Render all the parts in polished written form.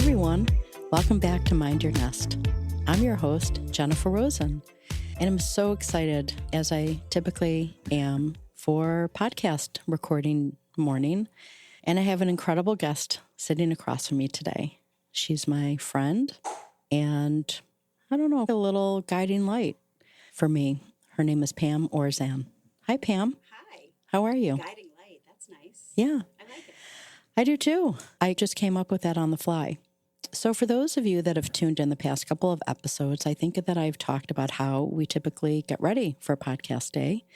everyone. Welcome back to Mind Your Nest. I'm your host, Jennifer Rosen, and I'm so excited, as I typically am, for podcast recording morning. And I have an incredible guest sitting across from me today. She's my friend and, a little guiding light for me. Her name is Pam Orzan. Hi, Pam. Hi. How are you? Guiding light. That's nice. Yeah. I like it. I do too. I just came up with that on the fly. So for those of you that have tuned in the past couple of episodes, I think that I've talked about how we typically get ready for podcast day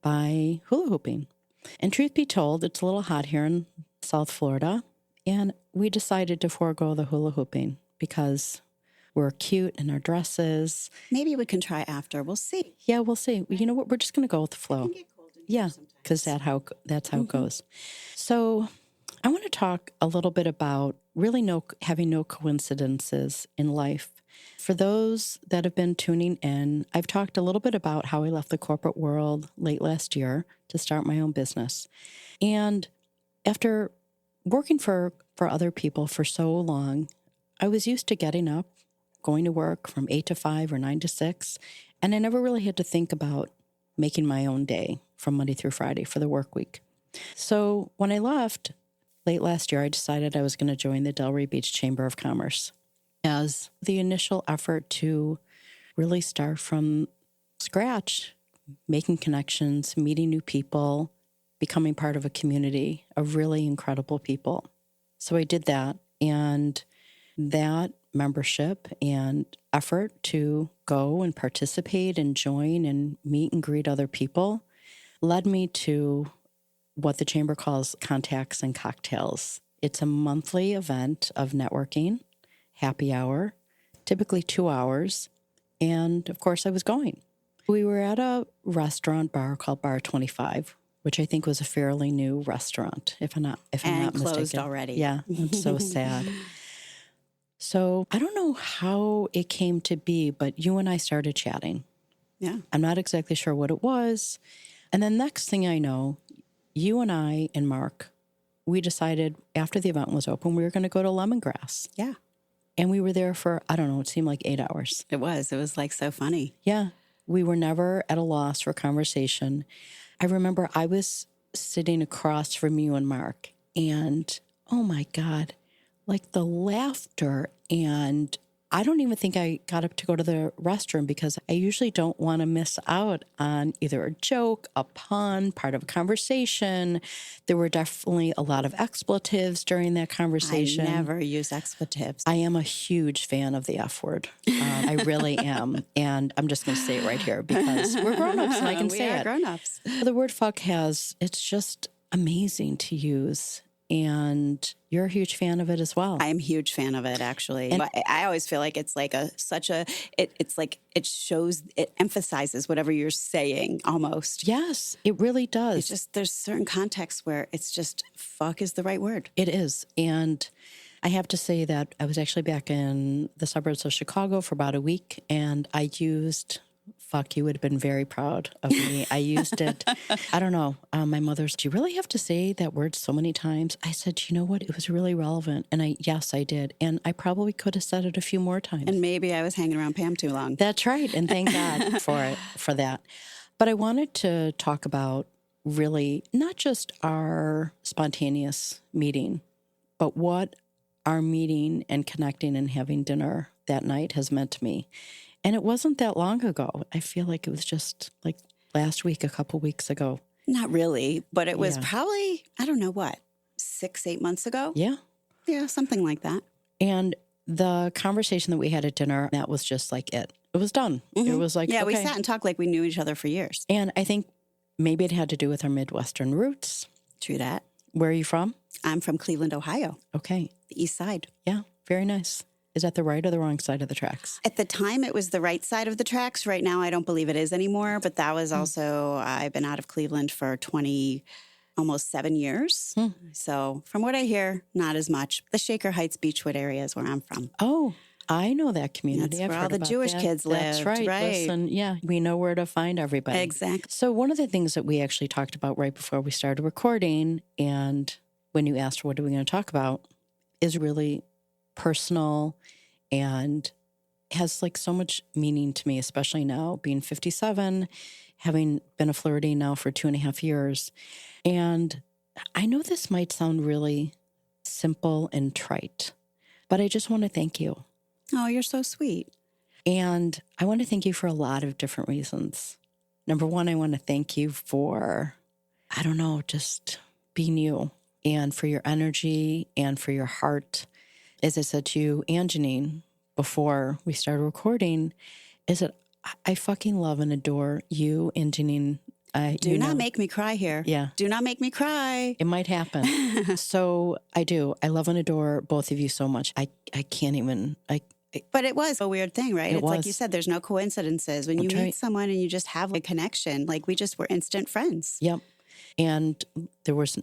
by hula hooping. And truth be told, it's a little hot here in South Florida, and we decided to forego the hula hooping because we're cute in our dresses. Maybe we can try after. We'll see. Yeah, we'll see. You know what? We're just going to go with the flow. It can get cold in here sometimes. Because that's how it goes. So I want to talk a little bit about really having no coincidences in life. For those that have been tuning in, I've talked a little bit about how I left the corporate world late last year to start my own business. And after working for other people for so long, I was used to getting up, going to work from 8 to 5 or 9 to 6, and I never really had to think about making my own day from Monday through Friday for the work week. So when I left late last year, I decided I was going to join the Delray Beach Chamber of Commerce as the initial effort to really start from scratch, making connections, meeting new people, becoming part of a community of really incredible people. So I did that, and that membership and effort to go and participate and join and meet and greet other people led me to what the Chamber calls Contacts and Cocktails. It's a monthly event of networking, happy hour, typically 2 hours, and of course I was going. We were at a restaurant bar called Bar 25, which I think was a fairly new restaurant, if I'm not mistaken. Closed already. Yeah, it's so sad. So I don't know how it came to be, but you and I started chatting. Yeah. I'm not exactly sure what it was. And then next thing I know, you and I and Mark, we decided after the event was open, we were going to go to Lemongrass. Yeah. And we were there for, it seemed like 8 hours. It was like so funny. Yeah. We were never at a loss for conversation. I remember I was sitting across from you and Mark, and oh my God, like the laughter. And I don't even think I got up to go to the restroom because I usually don't want to miss out on either a joke, a pun, part of a conversation. There were definitely a lot of expletives during that conversation. I never use expletives. I am a huge fan of the F word. I really am. And I'm just going to say it right here because we're grown-ups and I can say it. We are grown-ups. The word fuck it's just amazing to use. And you're a huge fan of it as well. I am a huge fan of it, actually. And but I always feel like it's like it emphasizes whatever you're saying almost. Yes, it really does. It's just, there's certain contexts where it's just fuck is the right word. It is. And I have to say that I was actually back in the suburbs of Chicago for about a week, and I used fuck. You would have been very proud of me. I used it. I don't know. My mother's, do you really have to say that word so many times? I said, you know what? It was really relevant. And yes, I did. And I probably could have said it a few more times. And maybe I was hanging around Pam too long. That's right. And thank God for that. But I wanted to talk about really not just our spontaneous meeting, but what our meeting and connecting and having dinner that night has meant to me. And it wasn't that long ago. I feel like it was just like last week, a couple weeks ago. Not really, but it was probably, 6-8 months ago? Yeah. Yeah, something like that. And the conversation that we had at dinner, that was just like it. It was done. Mm-hmm. It was like, yeah, okay. We sat and talked like we knew each other for years. And I think maybe it had to do with our Midwestern roots. True that. Where are you from? I'm from Cleveland, Ohio. Okay. The east side. Yeah, very nice. Is that the right or the wrong side of the tracks? At the time, it was the right side of the tracks. Right now, I don't believe it is anymore. But that was also, I've been out of Cleveland for almost 7 years. So from what I hear, not as much. The Shaker Heights, Beechwood area is where I'm from. Oh, I know that community. That's where all the Jewish kids live. That's right. Listen, yeah, we know where to find everybody. Exactly. So one of the things that we actually talked about right before we started recording, and when you asked what are we going to talk about, is really personal and has like so much meaning to me, especially now being 57, having been a flirty now for 2.5 years. And I know this might sound really simple and trite, but I just want to thank you. Oh, you're so sweet. And I want to thank you for a lot of different reasons. Number one, I want to thank you for, I don't know, just being you, and for your energy and for your heart. As I said to you and Janine before we started recording, is that I fucking love and adore you and Janine. Do not make me cry here. Yeah. Do not make me cry. It might happen. So I do. I love and adore both of you so much. I can't even... But it was a weird thing, right? It It's was. like you said, there's no coincidences. When you That's meet right. someone and you just have a connection, like we just were instant friends. Yep. And there was,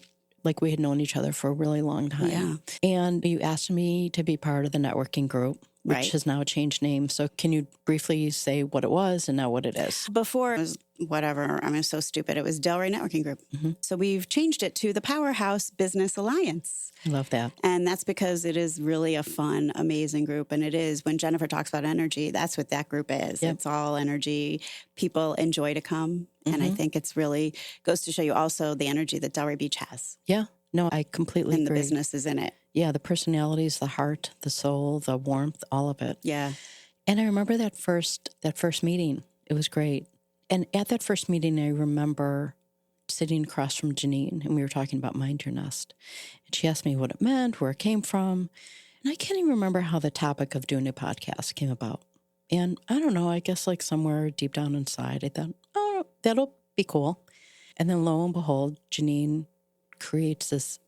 like, we had known each other for a really long time. Yeah. And you asked me to be part of the networking group, which Right. has now changed name. So can you briefly say what it was and now what it is? Before it was whatever, I'm so stupid. It was Delray Networking Group. Mm-hmm. So we've changed it to the Powerhouse Business Alliance. I love that. And that's because it is really a fun, amazing group. And it is, when Jennifer talks about energy, that's what that group is. Yep. It's all energy. People enjoy to come. And I think it's really goes to show you also the energy that Delray Beach has. Yeah. No, I completely And the agree. business is in it. Yeah, the personalities, the heart, the soul, the warmth, all of it. Yeah. And I remember that first meeting. It was great. And at that first meeting, I remember sitting across from Janine, and we were talking about Mind Your Nest. And she asked me what it meant, where it came from. And I can't even remember how the topic of doing a podcast came about. And I don't know, I guess like somewhere deep down inside, I thought, oh, that'll be cool. And then lo and behold, Janine creates this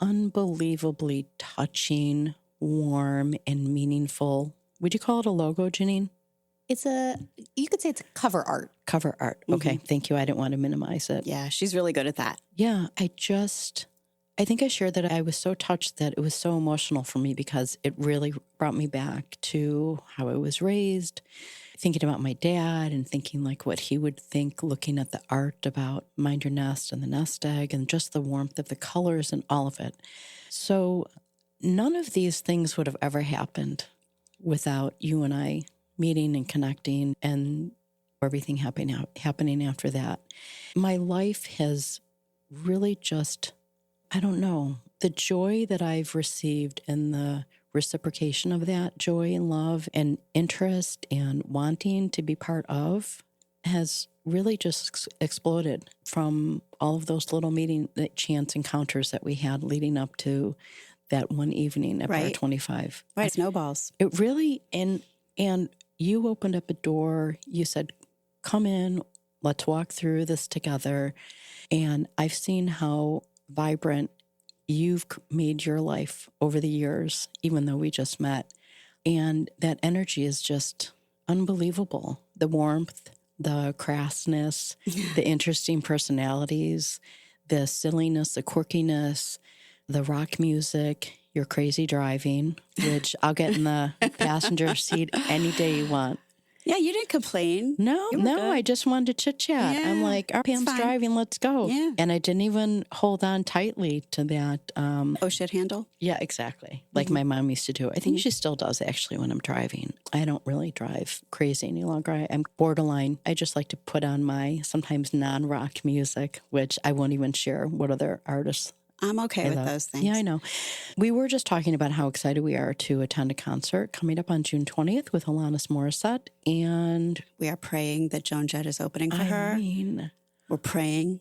unbelievably touching, warm, and meaningful. Would you call it a logo, Janine? You could say it's cover art. Cover art. Okay. Thank you. I didn't want to minimize it. Yeah. She's really good at that. Yeah. I think I shared that I was so touched that it was so emotional for me because it really brought me back to how I was raised, thinking about my dad and thinking like what he would think looking at the art about Mind Your Nest and the nest egg and just the warmth of the colors and all of it. So none of these things would have ever happened without you and I meeting and connecting and everything happening after that. My life has really just, I don't know, the joy that I've received and the reciprocation of that joy and love and interest and wanting to be part of has really just exploded from all of those little chance encounters that we had leading up to that one evening at Bar 25. Right. Snowballs. It really, and you opened up a door. You said, come in, let's walk through this together. And I've seen how vibrant you've made your life over the years, even though we just met. And that energy is just unbelievable. The warmth, the crassness, the interesting personalities, the silliness, the quirkiness, the rock music, your crazy driving, which I'll get in the passenger seat any day you want. Yeah, you didn't complain. No, good. I just wanted to chit chat. Yeah, I'm like, our Pam's fine. driving, let's go. Yeah. And I didn't even hold on tightly to that. Oh, shit handle? Yeah, exactly. Like my mom used to do. I think she still does actually when I'm driving. I don't really drive crazy any longer. I'm borderline. I just like to put on my sometimes non-rock music, which I won't even share what other artists I'm okay with those things. Yeah, I know. We were just talking about how excited we are to attend a concert coming up on June 20th with Alanis Morissette. And we are praying that Joan Jett is opening for her. We're praying.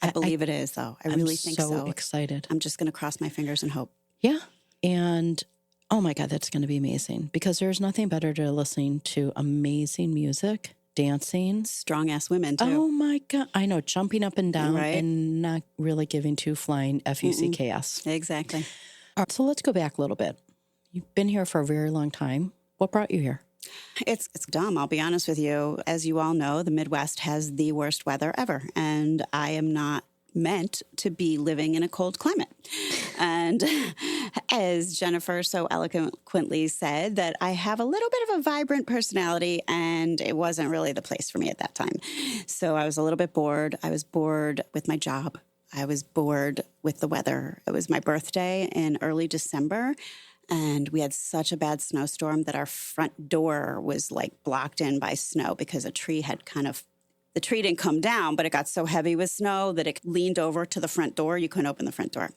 I believe it is, though. I really think so. I'm so excited. I'm just going to cross my fingers and hope. Yeah. And oh my God, that's going to be amazing because there's nothing better to listening to amazing music, dancing. Strong-ass women, too. Oh my God. I know, jumping up and down Right. and not really giving two flying FUCKS. Exactly. All right, so let's go back a little bit. You've been here for a very long time. What brought you here? It's dumb, I'll be honest with you. As you all know, the Midwest has the worst weather ever, and I am not meant to be living in a cold climate. And as Jennifer so eloquently said, that I have a little bit of a vibrant personality, and it wasn't really the place for me at that time. So I was a little bit bored. I was bored with my job. I was bored with the weather. It was my birthday in early December. And we had such a bad snowstorm that our front door was like blocked in by snow because a tree had the tree didn't come down, but it got so heavy with snow that it leaned over to the front door. You couldn't open the front door.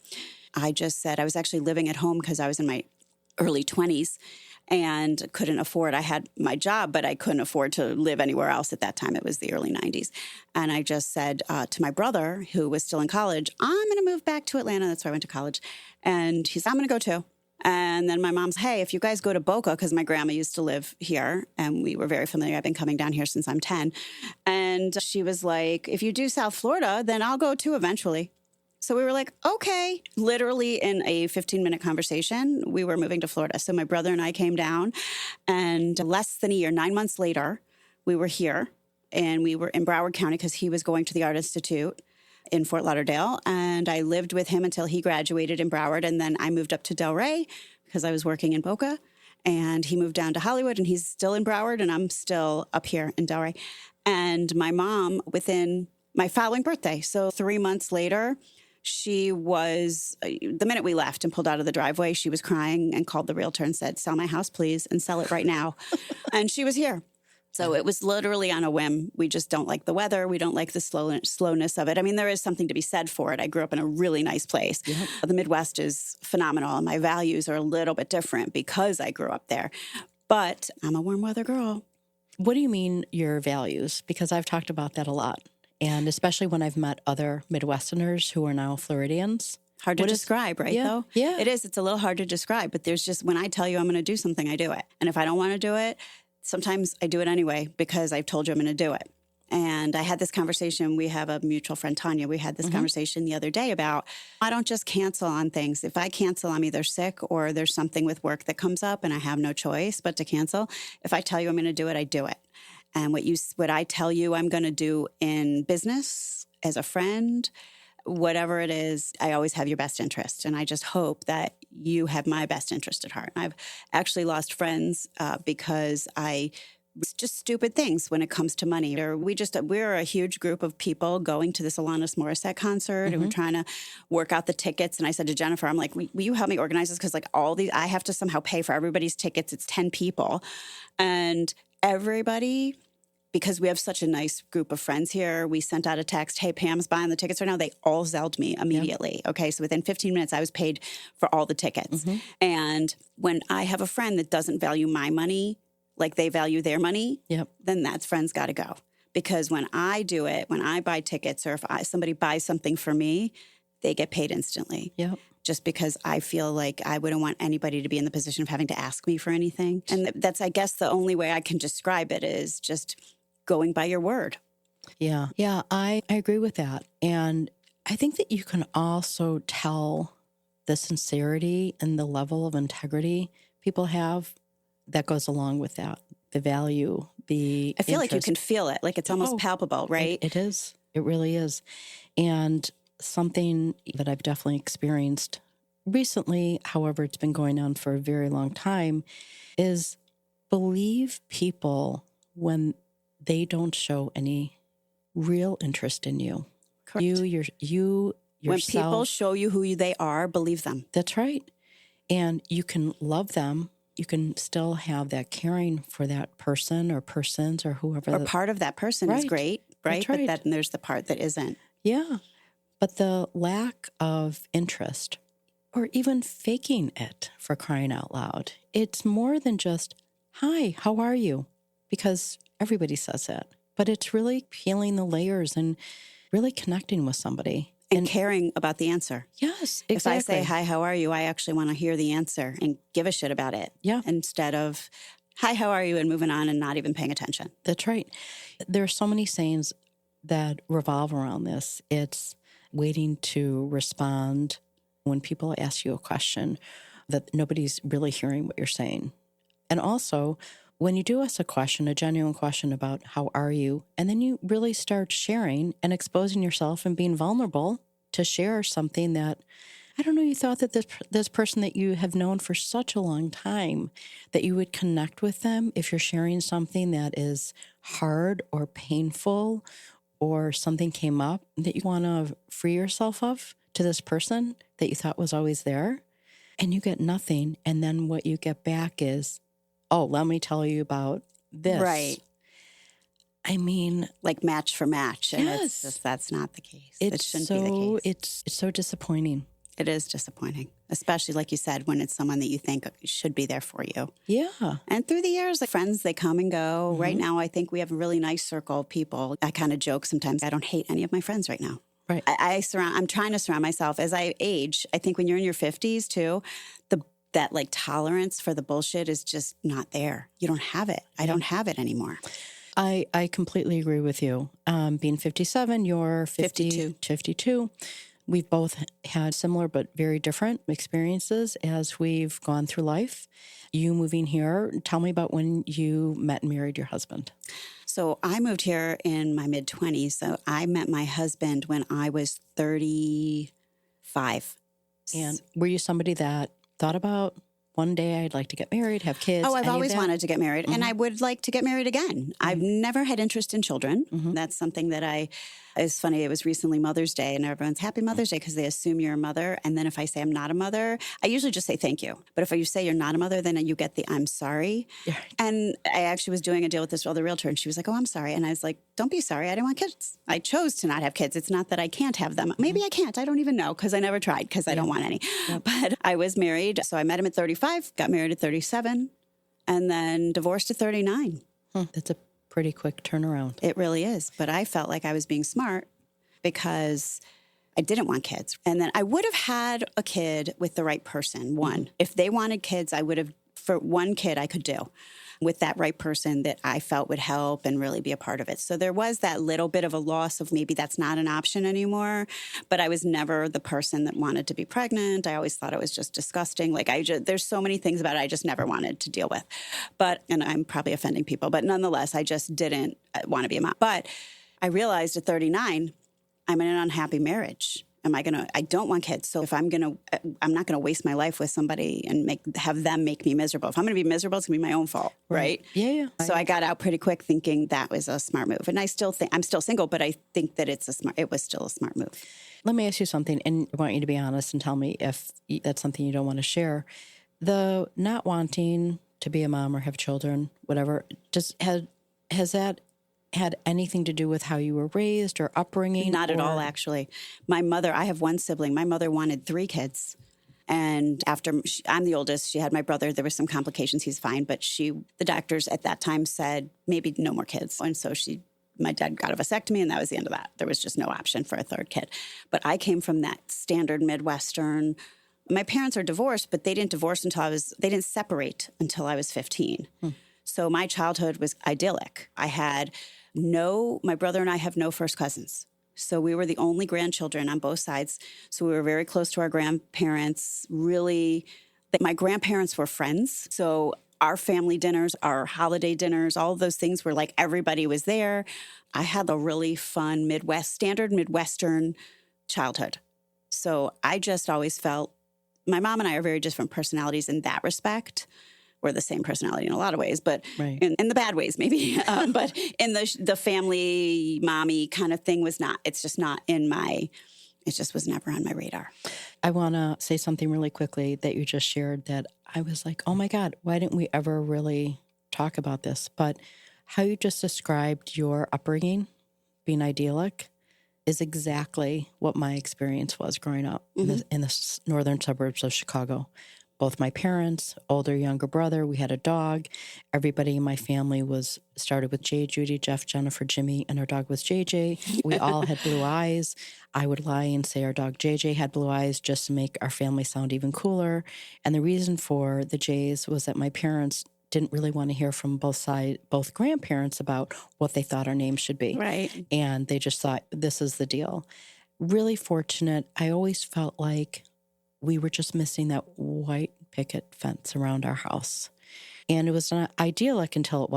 I just said, I was actually living at home because I was in my early 20s and couldn't afford, I had my job, but I couldn't afford to live anywhere else at that time. It was the early 90s. And I just said to my brother, who was still in college, I'm going to move back to Atlanta. That's where I went to college. And he said, I'm going to go too. And then my mom's, hey, if you guys go to Boca, because my grandma used to live here and we were very familiar. I've been coming down here since I'm 10. And she was like, if you do South Florida, then I'll go too eventually. So we were like, okay. Literally in a 15-minute conversation, we were moving to Florida. So my brother and I came down, and less than a year, 9 months later, we were here, and we were in Broward County because he was going to the Art Institute in Fort Lauderdale. And I lived with him until he graduated in Broward. And then I moved up to Delray because I was working in Boca. And he moved down to Hollywood, and he's still in Broward, and I'm still up here in Delray. And my mom, within my following birthday, so 3 months later, she was, the minute we left and pulled out of the driveway, she was crying and called the realtor and said, sell my house, please, and sell it right now. And she was here. So it was literally on a whim. We just don't like the weather. We don't like the slowness of it. I mean, there is something to be said for it. I grew up in a really nice place. Yep. The Midwest is phenomenal, and my values are a little bit different because I grew up there. But I'm a warm weather girl. What do you mean your values? Because I've talked about that a lot. And especially when I've met other Midwesterners who are now Floridians. Hard to describe, right, though? Yeah. It is. It's a little hard to describe. But there's just, when I tell you I'm going to do something, I do it. And if I don't want to do it, sometimes I do it anyway because I've told you I'm going to do it. And I had this conversation. We have a mutual friend, Tanya. We had this conversation the other day about, I don't just cancel on things. If I cancel, I'm either sick or there's something with work that comes up and I have no choice but to cancel. If I tell you I'm going to do it, I do it. And what I tell you I'm going to do in business, as a friend, whatever it is, I always have your best interest. And I just hope that you have my best interest at heart. I've actually lost friends because it's just stupid things when it comes to money. Or we're a huge group of people going to this Alanis Morissette concert, and we're trying to work out the tickets. And I said to Jennifer, I'm like, will you help me organize this? Because like I have to somehow pay for everybody's tickets. It's 10 people. And everybody, because we have such a nice group of friends here, we sent out a text, hey, Pam's buying the tickets right now. They all Zelled me immediately. Yep. Okay, so within 15 minutes, I was paid for all the tickets. And when I have a friend that doesn't value my money like they value their money, then that friend's got to go. Because when I do it, when I buy tickets, or if somebody buys something for me, they get paid instantly. Yep. Just because I feel like I wouldn't want anybody to be in the position of having to ask me for anything. And that's, I guess, the only way I can describe it is just going by your word. Yeah. Yeah, I agree with that. And I think that you can also tell the sincerity and the level of integrity people have that goes along with that, the value, the I feel interest. like you can feel it, like it's almost palpable, right? It is. It really is. And something that I've definitely experienced recently, however, it's been going on for a very long time, is believe people when they don't show any real interest in you. Correct. You yourself. When people show you who they are, believe them. That's right. And you can love them. You can still have that caring for that person or persons or whoever. Or part of that person is great, right? That's right. But then there's the part that isn't. Yeah. But the lack of interest or even faking it, for crying out loud, it's more than just, hi, how are you? Because everybody says that. But it's really peeling the layers and really connecting with somebody. And caring about the answer. Yes, exactly. If I say, hi, how are you? I actually want to hear the answer and give a shit about it. Yeah. Instead of, hi, how are you? And moving on and not even paying attention. That's right. There are so many sayings that revolve around this. It's waiting to respond when people ask you a question that nobody's really hearing what you're saying. And also, when you do ask a question, a genuine question about how are you, and then you really start sharing and exposing yourself and being vulnerable to share something that, I don't know, you thought that this person that you have known for such a long time, that you would connect with them if you're sharing something that is hard or painful or something came up that you want to free yourself of to this person that you thought was always there. and you get nothing. And then what you get back is, oh, let me tell you about this. Right. I mean, Like match for match. And yes. it's just, that's not the case. It's It shouldn't be the case. It's so disappointing. It is disappointing, especially like you said, when it's someone that you think should be there for you. Yeah. And through the years, like friends, they come and go. Right now, I think we have a really nice circle of people. I kind of joke sometimes. I don't hate any of my friends right now. Right. I'm trying to surround myself as I age. I think when you're in your 50s too, that like tolerance for the bullshit is just not there. You don't have it. I don't have it anymore. I completely agree with you. Being 57, you're 52. We've both had similar but very different experiences as we've gone through life. You moving here, tell me about when you met and married your husband. So I moved here in my mid-20s. So I met my husband when I was 35. And were you somebody that thought about one day I'd like to get married, have kids? Oh, I've always wanted to get married, and I would like to get married again. I've never had interest in children. That's something that it's funny. It was recently Mother's Day, and everyone's Happy Mother's Day because they assume you're a mother. And then if I say I'm not a mother, I usually just say thank you. But if you say you're not a mother, then you get the I'm sorry. Yeah. And I actually was doing a deal with this other realtor, and she was like, oh, I'm sorry. And I was like, don't be sorry. I didn't want kids. I chose to not have kids. It's not that I can't have them. Maybe I can't. I don't even know because I never tried because I don't want any. But I was married. So I met him at 35, got married at 37, and then divorced at 39. That's a pretty quick turnaround. It really is. But I felt like I was being smart because I didn't want kids. And then I would have had a kid with the right person. One, if they wanted kids, I would have, for one kid I could do with that right person that I felt would help and really be a part of it. So there was that little bit of a loss of maybe that's not an option anymore. But I was never the person that wanted to be pregnant. I always thought it was just disgusting. Like there's so many things about it I just never wanted to deal with. And I'm probably offending people, but nonetheless, I just didn't want to be a mom. But I realized at 39, I'm in an unhappy marriage. I don't want kids. So if I'm not going to waste my life with somebody and have them make me miserable. If I'm going to be miserable, it's going to be my own fault. Right. Yeah. So I got out pretty quick thinking that was a smart move. And I still think I'm still single, but I think that it was still a smart move. Let me ask you something, and I want you to be honest and tell me if that's something you don't want to share. The not wanting to be a mom or have children, whatever, has that had anything to do with how you were raised or upbringing? Not at all, actually. My mother, I have one sibling. My mother wanted 3 kids. And after I'm the oldest, she had my brother. There were some complications. He's fine. But the doctors at that time said maybe no more kids. And so my dad got a vasectomy, and that was the end of that. There was just no option for a 3rd kid. But I came from that standard Midwestern. My parents are divorced, but they didn't they didn't separate until I was 15. So my childhood was idyllic. My brother and I have no first cousins. So we were the only grandchildren on both sides. So we were very close to our grandparents. Really, my grandparents were friends. So our family dinners, our holiday dinners, all of those things were like everybody was there. I had a really fun standard Midwestern childhood. So I just always felt my mom and I are very different personalities in that respect. We're the same personality in a lot of ways, but in the bad ways, maybe. But in the family, mommy kind of thing it's just not it just was never on my radar. I want to say something really quickly that you just shared that I was like, oh my God, why didn't we ever really talk about this? But how you just described your upbringing, being idyllic, is exactly what my experience was growing up in the northern suburbs of Chicago. Both my parents, older, younger brother, we had a dog. Everybody in my family started with Jay, Judy, Jeff, Jennifer, Jimmy, and our dog was JJ. We all had blue eyes. I would lie and say our dog JJ had blue eyes just to make our family sound even cooler. And the reason for the J's was that my parents didn't really want to hear from both grandparents about what they thought our name should be. Right. And they just thought, this is the deal. Really fortunate. I always felt like we were just missing that white picket fence around our house. And it was not idyllic until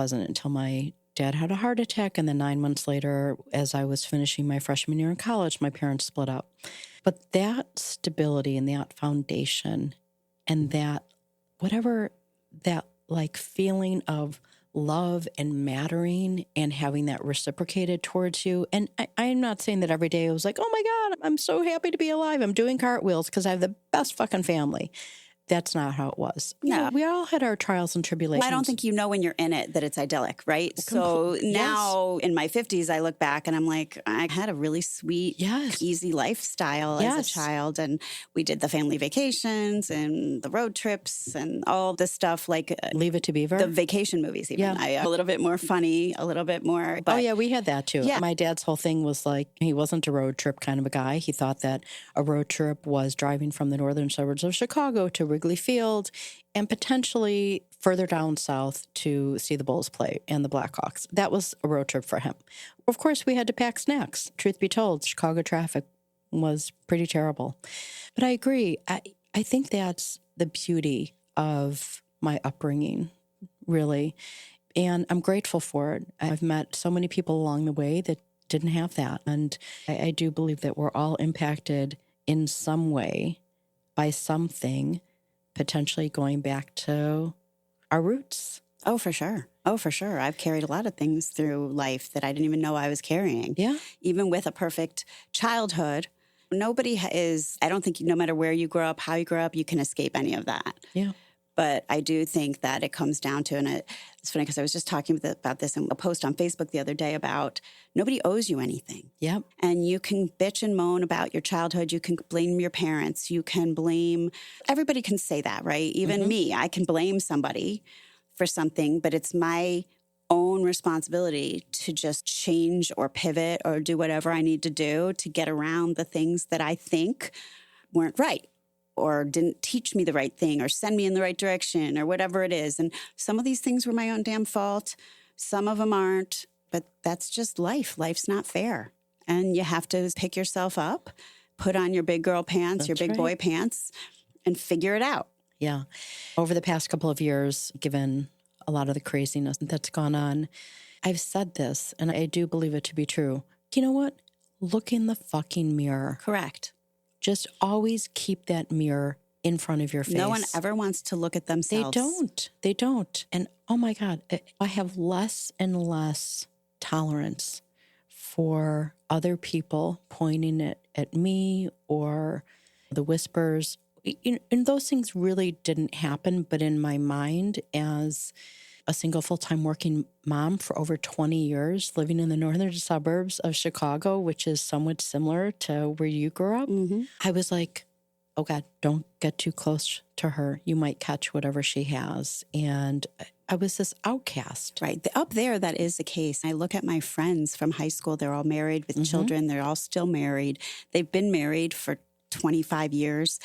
my dad had a heart attack. And then 9 months later, as I was finishing my freshman year in college, my parents split up. But that stability and that foundation and that like feeling of love and mattering and having that reciprocated towards you. And I'm not saying that every day I was like, oh my God, I'm so happy to be alive. I'm doing cartwheels because I have the best fucking family. that's not how it was. No. We all had our trials and tribulations. I don't think you know when you're in it that it's idyllic, right? So now in my 50s, I look back and I'm like, I had a really sweet, easy lifestyle as a child. And we did the family vacations and the road trips and all the stuff like Leave It to Beaver. The vacation movies, even. A little bit more funny, a little bit more. But, oh, yeah, we had that too. Yeah. My dad's whole thing was like, he wasn't a road trip kind of a guy. He thought that a road trip was driving from the northern suburbs of Chicago to Wrigley Field and potentially further down south to see the Bulls play and the Blackhawks. That was a road trip for him. Of course, we had to pack snacks. Truth be told, Chicago traffic was pretty terrible. But I agree. I think that's the beauty of my upbringing, really. And I'm grateful for it. I've met so many people along the way that didn't have that. And I do believe that we're all impacted in some way by something, potentially going back to our roots. Oh, for sure. Oh, for sure. I've carried a lot of things through life that I didn't even know I was carrying. Yeah. Even with a perfect childhood, nobody is, I don't think no matter where you grow up, how you grow up, you can escape any of that. Yeah. But I do think that it comes down to, and it's funny because I was just talking about this in a post on Facebook the other day about nobody owes you anything. Yep. And you can bitch and moan about your childhood. You can blame your parents. You can blame, everybody can say that, right? Even me, I can blame somebody for something, but it's my own responsibility to just change or pivot or do whatever I need to do to get around the things that I think weren't right, or didn't teach me the right thing, or send me in the right direction, or whatever it is. And some of these things were my own damn fault. Some of them aren't, but that's just life. Life's not fair. And you have to pick yourself up, put on your big girl pants, your big boy pants, and figure it out. Yeah. Over the past couple of years, given a lot of the craziness that's gone on, I've said this, and I do believe it to be true. You know what? Look in the fucking mirror. Correct. Just always keep that mirror in front of your face. No one ever wants to look at themselves. They don't. And oh my God, I have less and less tolerance for other people pointing it at me or the whispers. And those things really didn't happen. But in my mind, as a single full-time working mom for over 20 years, living in the northern suburbs of Chicago, which is somewhat similar to where you grew up, I was like, oh God, don't get too close to her. You might catch whatever she has. And I was this outcast. Right. Up there, that is the case. I look at my friends from high school. They're all married with children. They're all still married. They've been married for 25 years.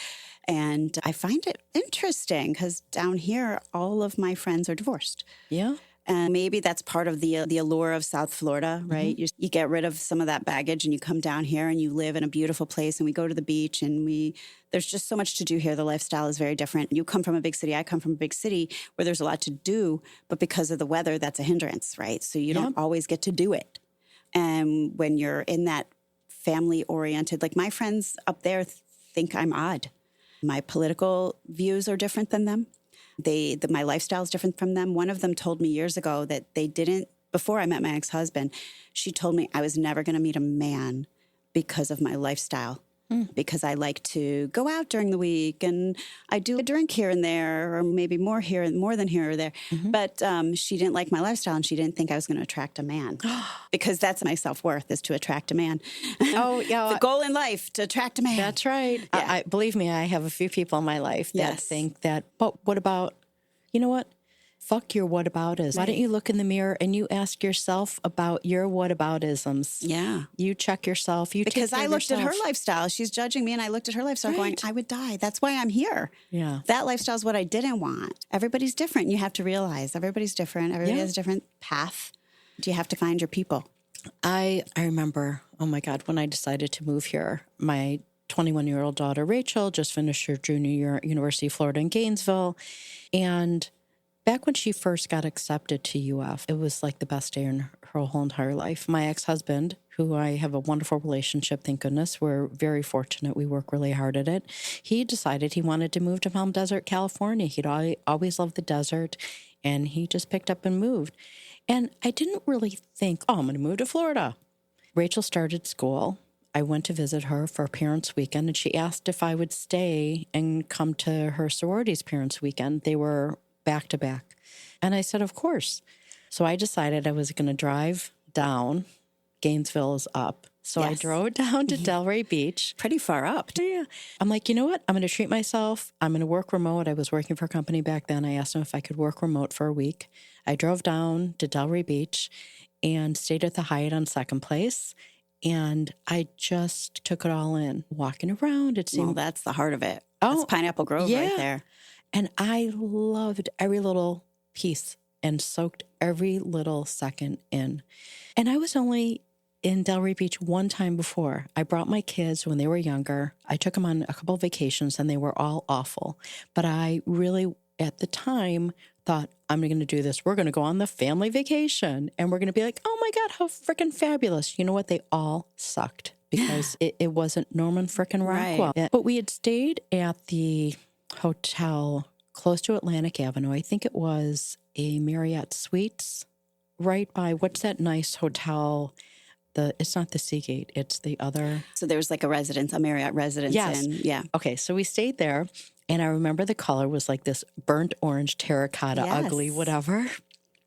And I find it interesting because down here, all of my friends are divorced. Yeah. And maybe that's part of the allure of South Florida, right? You get rid of some of that baggage and you come down here and you live in a beautiful place and we go to the beach and there's just so much to do here. The lifestyle is very different. You come from a big city. I come from a big city where there's a lot to do, but because of the weather, that's a hindrance, right? So you don't always get to do it. And when you're in that family-oriented, like my friends up there think I'm odd. My political views are different than them. My lifestyle is different from them. One of them told me years ago that they didn't, before I met my ex-husband, she told me I was never going to meet a man because of my lifestyle. Because I like to go out during the week and I do a drink here and there, or maybe more than here or there. But she didn't like my lifestyle and she didn't think I was going to attract a man because that's my self-worth, is to attract a man. Oh, yeah. The goal in life, to attract a man. That's right. Yeah. I believe me, I have a few people in my life that think that, but what about, you know what? Fuck your whataboutism. Why don't you look in the mirror and you ask yourself about your whataboutisms? Yeah. You check yourself. Because I looked at her lifestyle. She's judging me and I looked at her lifestyle going, I would die. That's why I'm here. Yeah. That lifestyle is what I didn't want. Everybody's different. You have to realize everybody's different. Everybody has a different path. You have to find your people. I remember, oh my God, when I decided to move here, my 21-year-old daughter, Rachel, just finished her junior year at University of Florida in Gainesville. And back when she first got accepted to UF, it was like the best day in her whole entire life. My ex-husband, who I have a wonderful relationship, thank goodness, we're very fortunate. We work really hard at it. He decided he wanted to move to Palm Desert, California. He'd always loved the desert, and he just picked up and moved. And I didn't really think, I'm going to move to Florida. Rachel started school. I went to visit her for Parents' Weekend, and she asked if I would stay and come to her sorority's Parents' Weekend. They were back to back. And I said, of course. So I decided I was going to drive down. Gainesville is up. So I drove down to Delray Beach. Pretty far up. Yeah. I'm like, you know what? I'm going to treat myself. I'm going to work remote. I was working for a company back then. I asked them if I could work remote for a week. I drove down to Delray Beach and stayed at the Hyatt on Second Place. And I just took it all in, walking around. It seemed, Well, that's the heart of it. Oh, That's Pineapple Grove right there. And I loved every little piece and soaked every little second in. And I was only in Delray Beach one time before. I brought my kids when they were younger. I took them on a couple of vacations and they were all awful. But I really, at the time, thought, I'm going to do this. We're going to go on the family vacation and we're going to be like, oh my God, how freaking fabulous. You know what? They all sucked because it wasn't Norman frickin' Rockwell. Right. But we had stayed at the hotel close to Atlantic Avenue. I think it was a Marriott Suites right by, what's that nice hotel? It's not the Seagate, it's the other. So there was like a Marriott residence. Yes. Yeah. Okay, so we stayed there, and I remember the color was like this burnt orange, terracotta, ugly, whatever.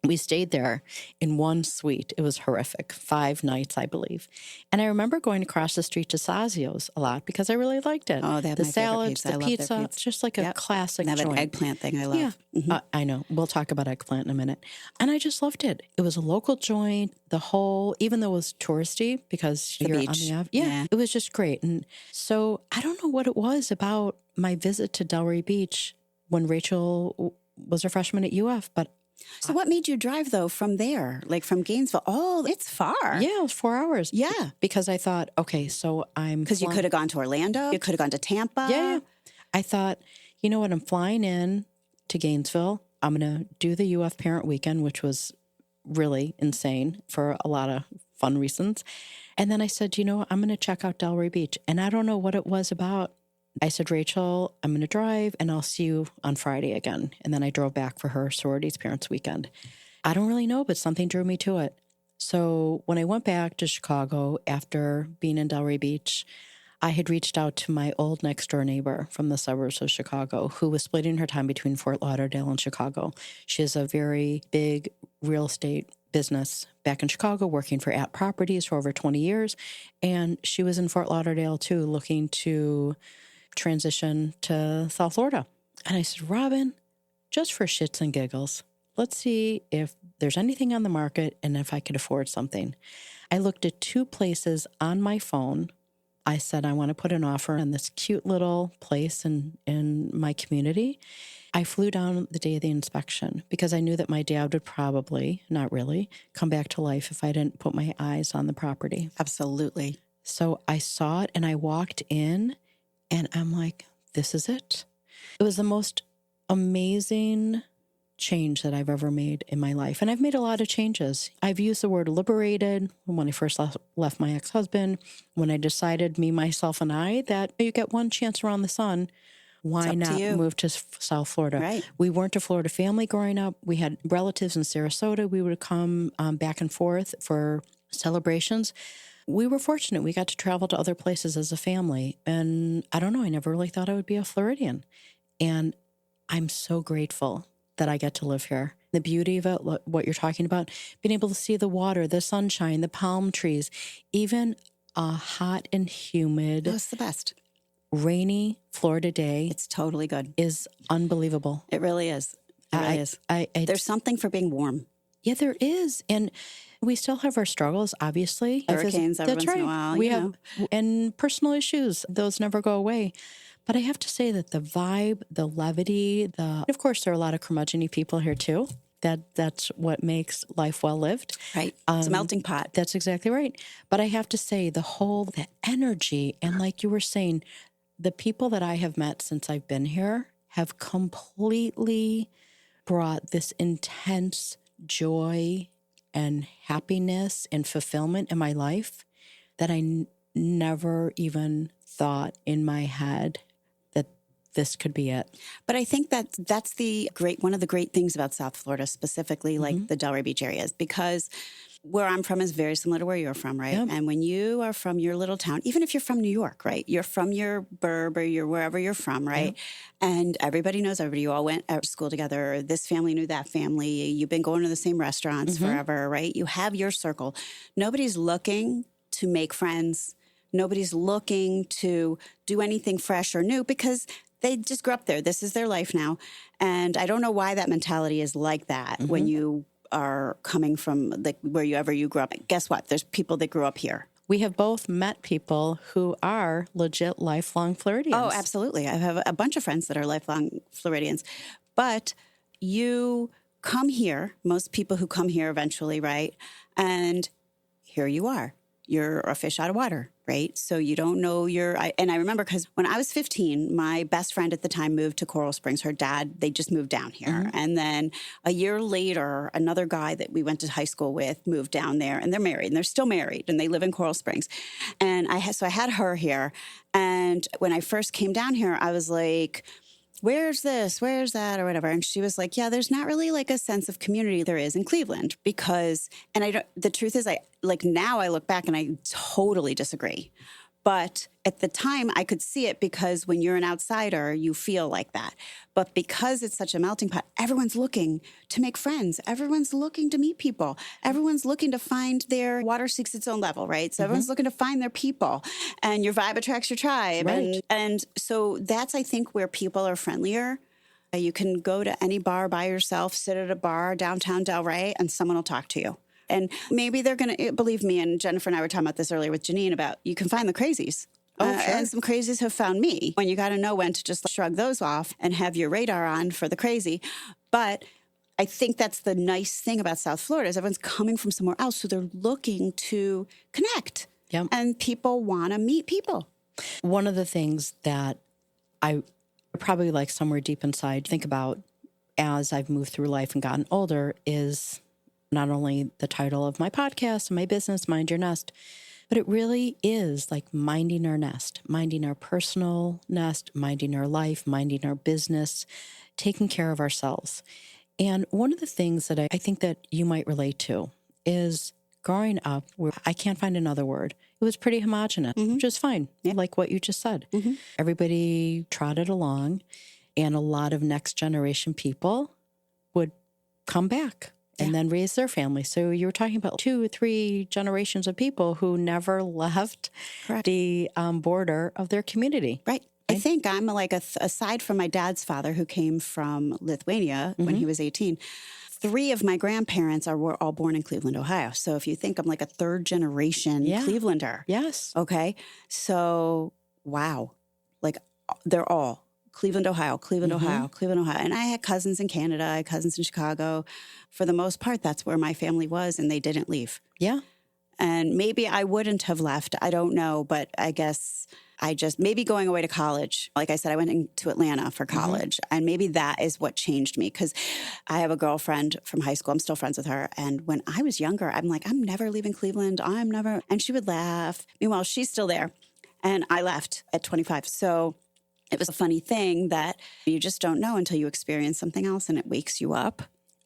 We stayed there in one suite. It was horrific. 5 nights, I believe. And I remember going across the street to Sazio's a lot because I really liked it. Oh, they have the my favorite salads, pizza. the I love their pizza. pizza. It's just like a classic They have an joint. eggplant thing I love. Yeah, I know. We'll talk about eggplant in a minute. And I just loved it. It was a local joint. The whole, even though it was touristy because The you're beach. on the Ave. Yeah. It was just great. And so I don't know what it was about my visit to Delray Beach when Rachel was a freshman at UF, but So what made you drive, though, from there? Like from Gainesville? Oh, it's far. yeah, it was 4 hours. Yeah. Because I thought, okay, so I'm Because you flying- could have gone to Orlando. You could have gone to Tampa. Yeah. I thought, you know what? I'm flying in to Gainesville. I'm going to do the UF Parent Weekend, which was really insane for a lot of fun reasons. And then I said, you know what? I'm going to check out Delray Beach. And I don't know what it was about. I said, Rachel, I'm going to drive and I'll see you on Friday again. And then I drove back for her sorority's Parents' Weekend. I don't really know, but something drew me to it. So when I went back to Chicago after being in Delray Beach, I had reached out to my old next door neighbor from the suburbs of Chicago who was splitting her time between Fort Lauderdale and Chicago. She has a very big real estate business back in Chicago, working for At Properties for over 20 years. And she was in Fort Lauderdale too, looking to transition to South Florida. And I said, Robin, just for shits and giggles, let's see if there's anything on the market and if I could afford something. I looked at 2 places on my phone. I said, I want to put an offer on this cute little place in my community. I flew down the day of the inspection because I knew that my dad would probably, not really, come back to life if I didn't put my eyes on the property. Absolutely. So I saw it and I walked in and I'm like, this is it. It was the most amazing change that I've ever made in my life. And I've made a lot of changes. I've used the word liberated when I first left my ex-husband, when I decided, me, myself, and I, that you get one chance around the sun. Why not move to South Florida? Right. We weren't a Florida family growing up. We had relatives in Sarasota. We would come back and forth for celebrations. We were fortunate. We got to travel to other places as a family. And I don't know, I never really thought I would be a Floridian. And I'm so grateful that I get to live here. The beauty of it, what you're talking about, being able to see the water, the sunshine, the palm trees, even a hot and humid, That's the best. rainy Florida day. It's totally good. Is unbelievable. It really is. It really is. There's something for being warm. Yeah, there is. And we still have our struggles, obviously. Hurricanes every That's once in right. a while. We you have, know. and personal issues, those never go away. But I have to say that the vibe, the levity, of course, there are a lot of curmudgeon-y people here too. That's what makes life well lived. Right. It's a melting pot. That's exactly right. But I have to say the energy, and like you were saying, the people that I have met since I've been here have completely brought this intense joy and happiness and fulfillment in my life that I never even thought in my head that this could be it. But I think that that's one of the great things about South Florida, specifically like the Delray Beach areas, because where I'm from is very similar to where you're from, right? Yep. And when you are from your little town, even if you're from New York, right? You're from your burb or you're wherever you're from, right? Yep. And everybody knows everybody. You all went out to school together. This family knew that family. You've been going to the same restaurants forever, right? You have your circle. Nobody's looking to make friends. Nobody's looking to do anything fresh or new because they just grew up there. This is their life now. And I don't know why that mentality is like that when you are coming from wherever you grew up. Guess what? There's people that grew up here. We have both met people who are legit lifelong Floridians. Oh, absolutely. I have a bunch of friends that are lifelong Floridians. But you come here, most people who come here eventually, right? And here you are. You're a fish out of water, right? So you don't know and I remember because when I was 15, my best friend at the time moved to Coral Springs. Her dad, they just moved down here. And then a year later, another guy that we went to high school with moved down there and they're married and they're still married and they live in Coral Springs. And so I had her here. And when I first came down here, I was like, where's this? Where's that? Or whatever. And she was like, yeah, there's not really like a sense of community there is in Cleveland the truth is now I look back and I totally disagree. But at the time I could see it because when you're an outsider, you feel like that. But because it's such a melting pot, everyone's looking to make friends. Everyone's looking to meet people. Everyone's looking to find their water seeks its own level, right? So everyone's looking to find their people and your vibe attracts your tribe. Right. And so that's, I think, where people are friendlier. You can go to any bar by yourself, sit at a bar downtown Delray, and someone will talk to you. And maybe they're going to, believe me, and Jennifer and I were talking about this earlier with Janine about you can find the crazies. Oh, sure. And some crazies have found me. When you got to know when to just shrug those off and have your radar on for the crazy. But I think that's the nice thing about South Florida is everyone's coming from somewhere else. So they're looking to connect. Yep. And people want to meet people. One of the things that I probably like somewhere deep inside think about as I've moved through life and gotten older is not only the title of my podcast and my business, Mind Your Nest, but it really is like minding our nest, minding our personal nest, minding our life, minding our business, taking care of ourselves. And one of the things that I think that you might relate to is growing up where I can't find another word. It was pretty homogenous, which is fine, like what you just said. Everybody trotted along, and a lot of next generation people would come back and then raise their family. So you were talking about 2 or 3 generations of people who never left the border of their community. Right. I think I'm like, aside from my dad's father who came from Lithuania when he was 18, 3 of my grandparents were all born in Cleveland, Ohio. So if you think I'm like a 3rd generation Clevelander. Yes. Okay. So, wow. Like they're all Cleveland, Ohio, Cleveland, Ohio, Cleveland, Ohio. And I had cousins in Canada. I had cousins in Chicago. For the most part, that's where my family was, and they didn't leave. Yeah. And maybe I wouldn't have left. I don't know. But I guess maybe going away to college. Like I said, I went into Atlanta for college. And maybe that is what changed me. Because I have a girlfriend from high school. I'm still friends with her. And when I was younger, I'm like, I'm never leaving Cleveland. I'm never. And she would laugh. Meanwhile, she's still there. And I left at 25. So it was a funny thing that you just don't know until you experience something else and it wakes you up.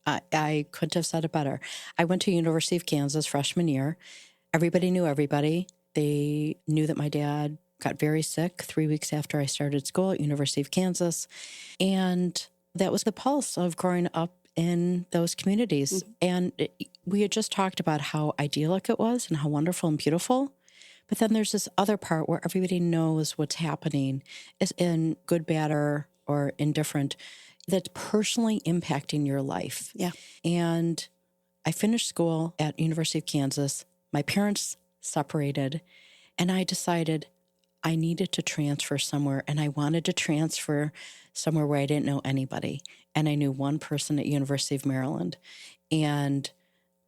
I couldn't have said it better. I went to University of Kansas freshman year. Everybody knew everybody. They knew that my dad got very sick 3 weeks after I started school at University of Kansas. And that was the pulse of growing up in those communities. And we had just talked about how idyllic it was and how wonderful and beautiful. But then there's this other part where everybody knows what's happening, is in good, bad, or indifferent, that's personally impacting your life. Yeah. And I finished school at University of Kansas. My parents separated, and I decided I needed to transfer somewhere, and I wanted to transfer somewhere where I didn't know anybody. And I knew one person at University of Maryland, and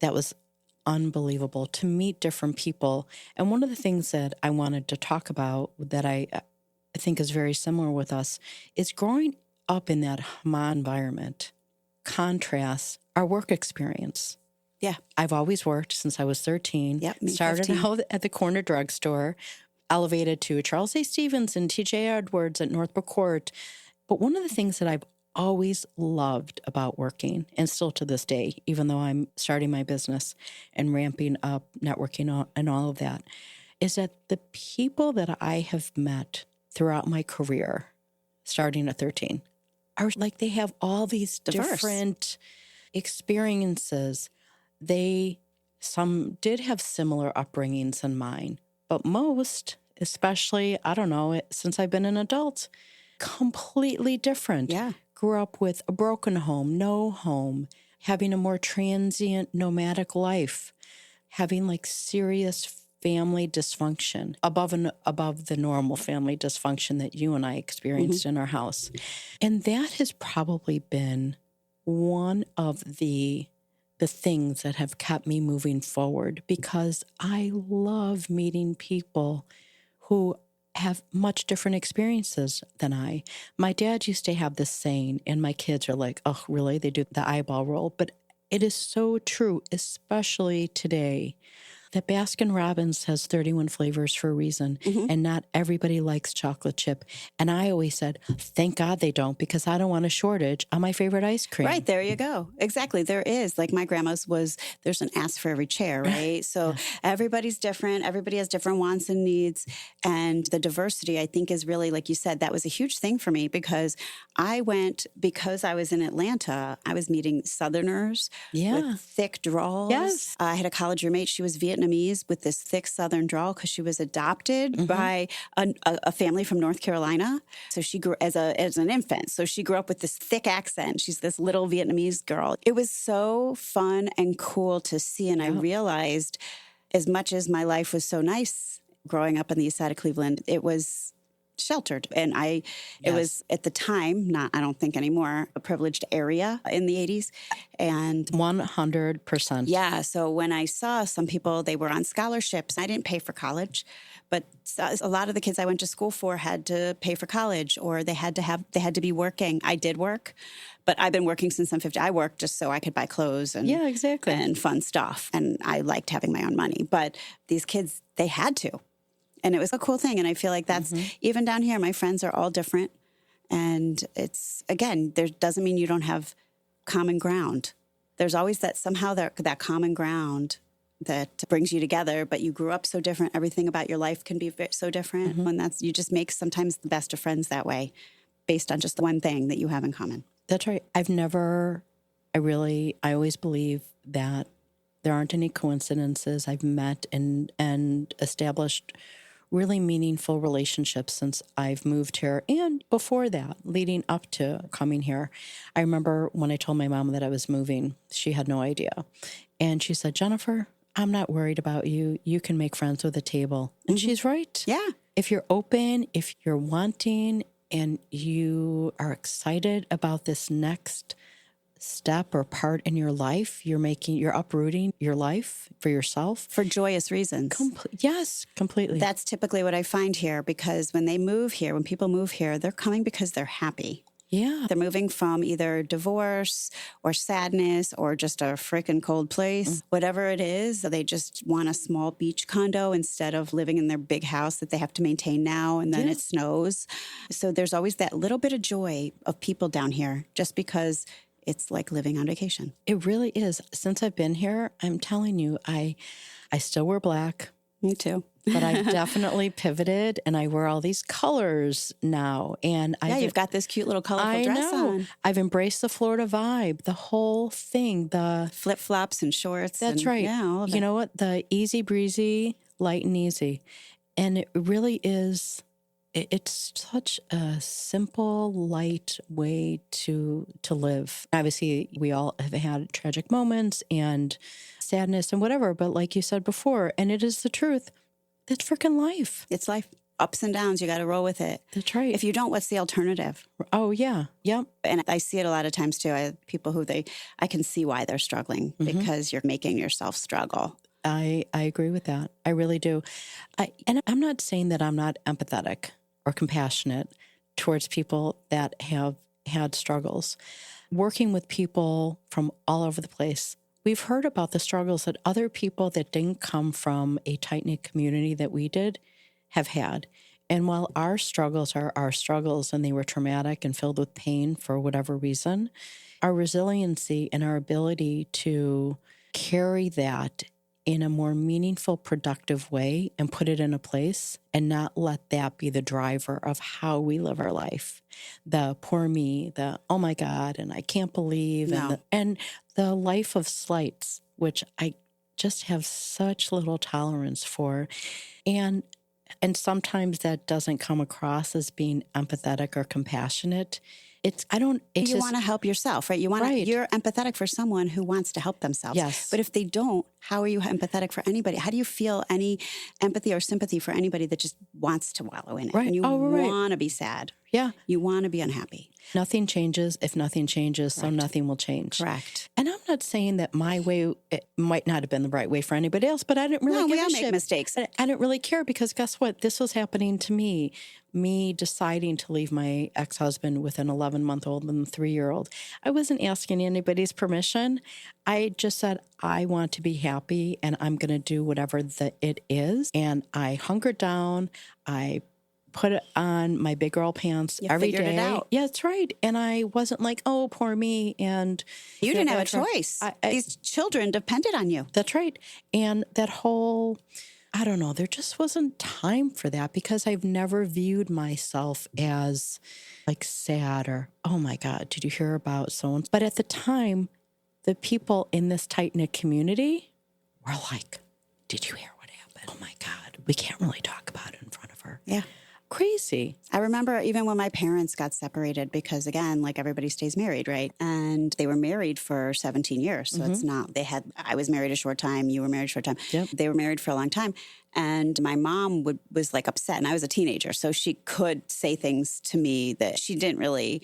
that was unbelievable to meet different people. And one of the things that I wanted to talk about that I think is very similar with us is growing up in that environment contrasts our work experience. Yeah. I've always worked since I was 13. Yep, me Started 15. out at the corner drugstore, elevated to Charles A. Stevens and TJ Edwards at Northbrook Court, But one of the things that I've always loved about working, and still to this day, even though I'm starting my business and ramping up networking and all of that, is that the people that I have met throughout my career, starting at 13, are like they have all these Diverse. different experiences. Some did have similar upbringings than mine, but most, especially, I don't know, since I've been an adult, completely different. Yeah. Grew up with a broken home, no home, having a more transient, nomadic life, having like serious family dysfunction above the normal family dysfunction that you and I experienced in our house. And that has probably been one of the things that have kept me moving forward, because I love meeting people who have much different experiences than I. My dad used to have this saying, and my kids are like, oh, really? They do the eyeball roll. But it is so true, especially today, that Baskin-Robbins has 31 flavors for a reason, and not everybody likes chocolate chip. And I always said, thank God they don't, because I don't want a shortage on my favorite ice cream. Right, there you go. Exactly. There is. Like my grandma's there's an ass for every chair, right? So everybody's different. Everybody has different wants and needs. And the diversity, I think, is really, like you said, that was a huge thing for me, because because I was in Atlanta, I was meeting Southerners with thick drawls. Yes. I had a college roommate. She was Vietnamese with this thick Southern drawl because she was adopted by a family from North Carolina. So she grew as an infant. So she grew up with this thick accent. She's this little Vietnamese girl. It was so fun and cool to see. And I realized, as much as my life was so nice growing up on the east side of Cleveland, it was sheltered. And it was at the time, I don't think anymore, a privileged area in the 80s. And 100%. Yeah. So when I saw some people, they were on scholarships. I didn't pay for college, but a lot of the kids I went to school for had to pay for college, or they had to be working. I did work, but I've been working since I'm 50. I worked just so I could buy clothes and and fun stuff. And I liked having my own money. But these kids, they had to. And it was a cool thing. And I feel like that's even down here, my friends are all different. And it's, again, there doesn't mean you don't have common ground. There's always that common ground that brings you together, but you grew up so different. Everything about your life can be so different. And you just make sometimes the best of friends that way, based on just the one thing that you have in common. That's right. I always believe that there aren't any coincidences. I've met and established really meaningful relationships since I've moved here, and before that, leading up to coming here. I remember when I told my mom that I was moving, she had no idea. And she said, Jennifer, I'm not worried about you. You can make friends with a table. And she's right. Yeah. If you're open, if you're wanting, and you are excited about this next step or part in your life, you're uprooting your life for yourself. For joyous reasons. Yes, completely. That's typically what I find here, because when people move here, they're coming because they're happy. Yeah. They're moving from either divorce or sadness or just a freaking cold place. Whatever it is, they just want a small beach condo instead of living in their big house that they have to maintain now, and then it snows. So there's always that little bit of joy of people down here, just because it's like living on vacation. It really is. Since I've been here, I'm telling you, I still wear black. Me too. But I've definitely pivoted, and I wear all these colors now. And you've got this cute little colorful dress on. I've embraced the Florida vibe, the whole thing, the flip-flops and shorts. That's right. Yeah, all of you know what? The easy breezy, light and easy. And it really is, it's such a simple, light way to live. Obviously, we all have had tragic moments and sadness and whatever, but like you said before, and it is the truth, it's freaking life. It's life. Ups and downs, you got to roll with it. That's right. If you don't, what's the alternative? Oh, yeah. Yep. And I see it a lot of times too. I have people I can see why they're struggling, because you're making yourself struggle. I agree with that. I really do. And I'm not saying that I'm not empathetic or compassionate towards people that have had struggles. Working with people from all over the place, we've heard about the struggles that other people that didn't come from a tight-knit community that we did have had. And while our struggles are our struggles and they were traumatic and filled with pain for whatever reason, our resiliency and our ability to carry that in a more meaningful, productive way and put it in a place and not let that be the driver of how we live our life. The poor me, the oh my God, and I can't believe, No. and the life of slights, which I just have such little tolerance for. And sometimes that doesn't come across as being empathetic or compassionate. You want to help yourself, right? Right. You're empathetic for someone who wants to help themselves. Yes. But if they don't, how are you empathetic for anybody? How do you feel any empathy or sympathy for anybody that just wants to wallow in it? Right. And you Oh, right. want to be sad. Yeah. You want to be unhappy. Nothing changes if nothing changes, so Correct. nothing will change. Correct. And I'm not saying that my way it might not have been the right way for anybody else, but I didn't really No, give we a all make shit. mistakes. I didn't really care because guess what? This was happening to me. Me deciding to leave my ex-husband with an 11-month-old and a 3-year-old. I wasn't asking anybody's permission. I just said, I want to be happy and I'm going to do whatever it is. And I hunkered down. I put it on my big girl pants You every figured day. it out. Yeah, that's right. And I wasn't like, oh, poor me. And You feel didn't have a bad for- choice. I- These children depended on you. That's right. And that whole, I don't know, there just wasn't time for that because I've never viewed myself as like sad or, oh my God, did you hear about so-and-so? But at the time, the people in this tight-knit community were like, did you hear what happened? Oh my God, we can't really talk about it in front of her. Yeah. Crazy. I remember even when my parents got separated because, again, like everybody stays married, right? And they were married for 17 years. So it's not, I was married a short time, you were married a short time. Yep. They were married for a long time. And my mom was like upset, and I was a teenager. So she could say things to me that she didn't really.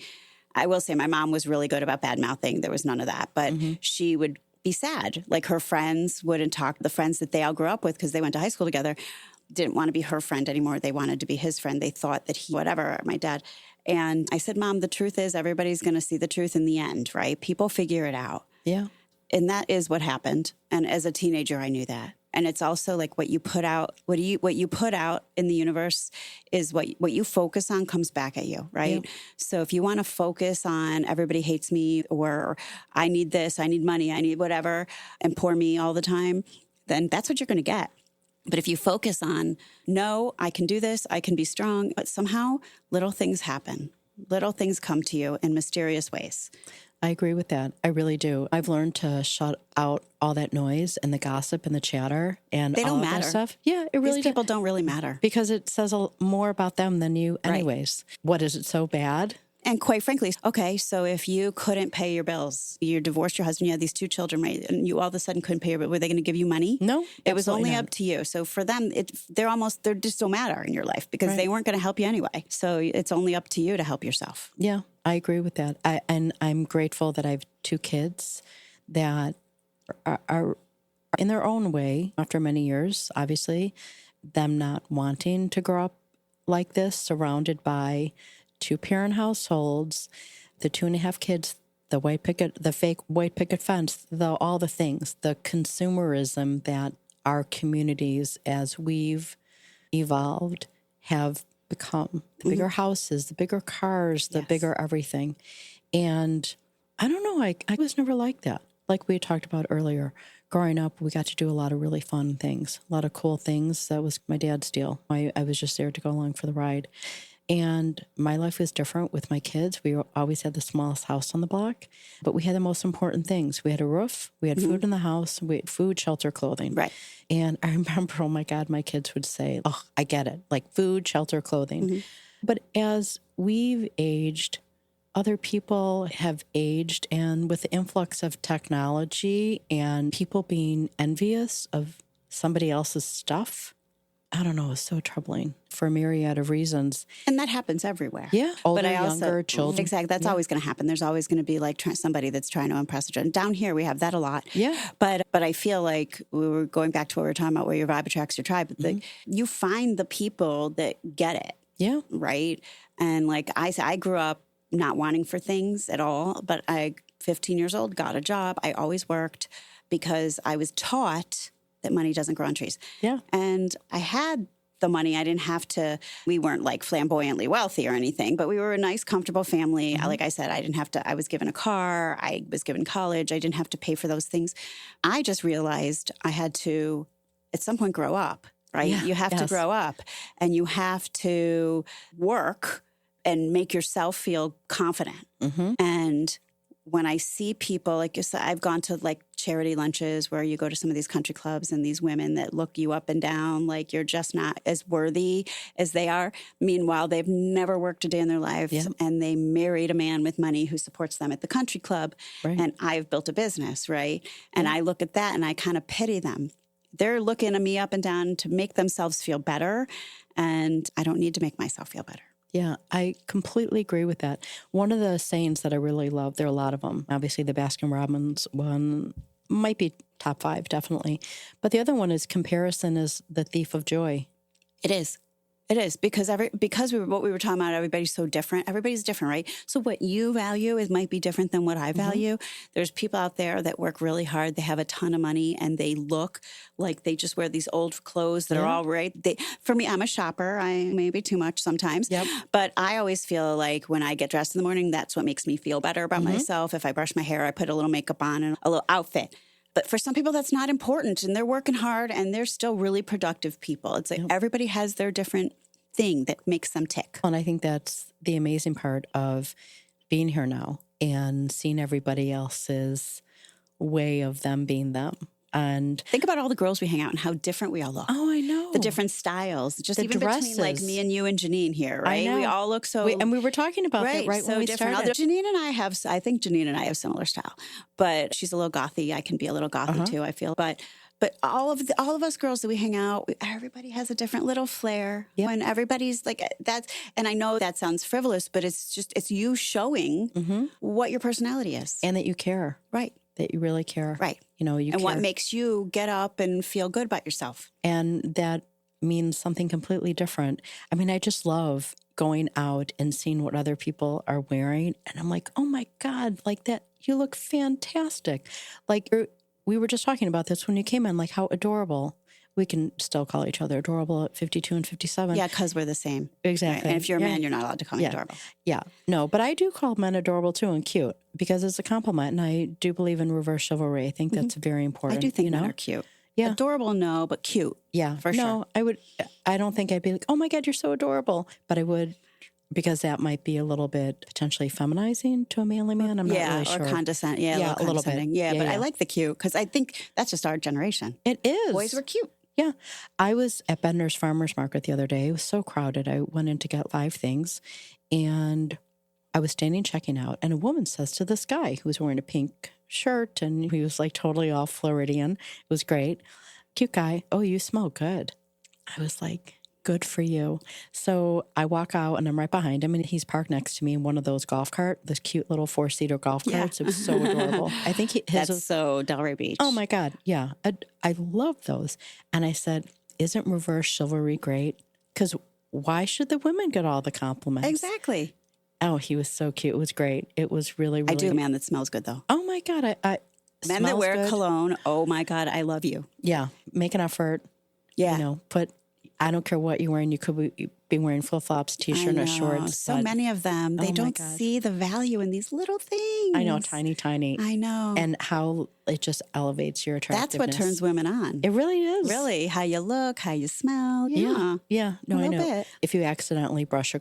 I will say my mom was really good about bad mouthing. There was none of that. But she would be sad. Like her friends wouldn't talk. The friends that they all grew up with because they went to high school together didn't want to be her friend anymore. They wanted to be his friend. They thought that my dad. And I said, Mom, the truth is everybody's going to see the truth in the end, right? People figure it out. Yeah. And that is what happened. And as a teenager, I knew that. And it's also like what you put out, what you put out in the universe is what you focus on comes back at you, right? Yep. So if you want to focus on everybody hates me or I need this, I need money, I need whatever, and poor me all the time, then that's what you're going to get. But if you focus on, no, I can do this, I can be strong, but somehow little things happen. Little things come to you in mysterious ways. I agree with that. I really do. I've learned to shut out all that noise and the gossip and the chatter and They all don't of that matter. stuff. Yeah, it really These people don't really matter. because it says more about them than you Right. anyways. What is it so bad? And quite frankly, okay, so if you couldn't pay your bills, you divorced your husband, you had these 2 children, right? And you all of a sudden couldn't pay your bills, were they going to give you money? No, It was absolutely only not. up to you. So for them, they just don't matter in your life because Right. they weren't going to help you anyway. So it's only up to you to help yourself. Yeah, I agree with that. And I'm grateful that I have 2 kids that are in their own way after many years, obviously, them not wanting to grow up like this, surrounded by 2-parent households, the 2.5 kids, the fake white picket fence, all the things, the consumerism that our communities, as we've evolved, have become. The bigger houses, the bigger cars, the Yes. bigger everything. And I don't know, I was never like that. Like we talked about earlier, growing up, we got to do a lot of really fun things, a lot of cool things. That was my dad's deal. I was just there to go along for the ride. And my life was different with my kids. We always had the smallest house on the block, but we had the most important things. We had a roof, we had food in the house, we had food, shelter, clothing. Right. And I remember, oh my God, my kids would say, oh, I get it, like food, shelter, clothing. But as we've aged, other people have aged, and with the influx of technology and people being envious of somebody else's stuff, I don't know, it's so troubling for a myriad of reasons. And that happens everywhere. Yeah, older, But I also, younger, children. Exactly. That's always going to happen. There's always going to be like somebody that's trying to impress a children. Down here, we have that a lot. Yeah. But I feel like we were going back to what we were talking about, where your vibe attracts your tribe. Like, you find the people that get it, Yeah. right? And like I grew up not wanting for things at all, but 15 years old, got a job. I always worked because I was taught that money doesn't grow on trees. Yeah. And I had the money. I didn't have to, we weren't like flamboyantly wealthy or anything, but we were a nice, comfortable family. Like I said, I didn't have to, I was given a car, I was given college, I didn't have to pay for those things. I just realized I had to, at some point, grow up, right? Yeah, you have to grow up and you have to work and make yourself feel confident. And when I see people, like you said, I've gone to like charity lunches where you go to some of these country clubs and these women that look you up and down like you're just not as worthy as they are. Meanwhile, they've never worked a day in their lives and they married a man with money who supports them at the country club. And I've built a business, right? And I look at that and I kind of pity them. They're looking at me up and down to make themselves feel better. And I don't need to make myself feel better. Yeah, I completely agree with that. One of the sayings that I really love, there are a lot of them. Obviously, the Baskin-Robbins one might be top 5, definitely. But the other one is comparison is the thief of joy. It is. It is because what we were talking about, everybody's so different. Everybody's different, right? So what you value might be different than what I value. There's people out there that work really hard. They have a ton of money and they look like they just wear these old clothes that are all right. For me, I'm a shopper. I maybe too much sometimes. But I always feel like when I get dressed in the morning, that's what makes me feel better about myself. If I brush my hair, I put a little makeup on and a little outfit. But for some people, that's not important, and they're working hard, and they're still really productive people. It's like everybody has their different thing that makes them tick. And I think that's the amazing part of being here now and seeing everybody else's way of them being them. And think about all the girls we hang out and how different we all look. Oh, I know. The different styles. Just the even dresses. Between like me and you and Janine here, right? I know. We all look so... and we were talking about that right so when we different. started. I think Janine and I have similar style. But she's a little gothy. I can be a little gothy too, I feel. But all of us girls that we hang out, everybody has a different little flair. When everybody's like that's, and I know that sounds frivolous, but it's you showing what your personality is. And that you care. Right. That you really care. Right. You know, you and care. what makes you get up and feel good about yourself. And that means something completely different. I mean, I just love going out and seeing what other people are wearing. And I'm like, oh my God, like that, you look fantastic. Like we were just talking about this when you came in, like how adorable. We can still call each other adorable at 52 and 57. Yeah, because we're the same. Exactly. Right? And if you're a man, you're not allowed to call me adorable. Yeah. No, but I do call men adorable too and cute because it's a compliment. And I do believe in reverse chivalry. I think that's very important. I do think men are cute. Yeah. Adorable, no, but cute. Yeah. For sure. I don't think I'd be like, oh my God, you're so adorable. But I would, because that might be a little bit potentially feminizing to a manly man. I'm not really sure. Or condescending. Yeah, a little bit. Yeah, but I like the cute because I think that's just our generation. It is. Boys were cute. Yeah. I was at Bender's Farmer's Market the other day. It was so crowded. I went in to get 5 things and I was standing checking out and a woman says to this guy who was wearing a pink shirt and he was like totally all Floridian. It was great. Cute guy. Oh, you smell good. I was like, good for you. So I walk out and I'm right behind him and he's parked next to me in one of those golf cart, those cute little 4-seater golf carts. It was so adorable. I think his That's was so Delray Beach. Oh my God. Yeah. I love those. And I said, isn't reverse chivalry great? Because why should the women get all the compliments? Exactly. Oh, he was so cute. It was great. It was really, really. I do a man that smells good though. Oh my God. Men that wear cologne. Oh my God. I love you. Yeah. Make an effort. Yeah. You know, I don't care what you're wearing. You could be wearing flip-flops, T-shirt, or shorts. So many of them, they don't see the value in these little things. I know, tiny. I know. And how it just elevates your attractiveness. That's what turns women on. It really is. Really, how you look, how you smell. Yeah. No, I know. Bit. If you accidentally brush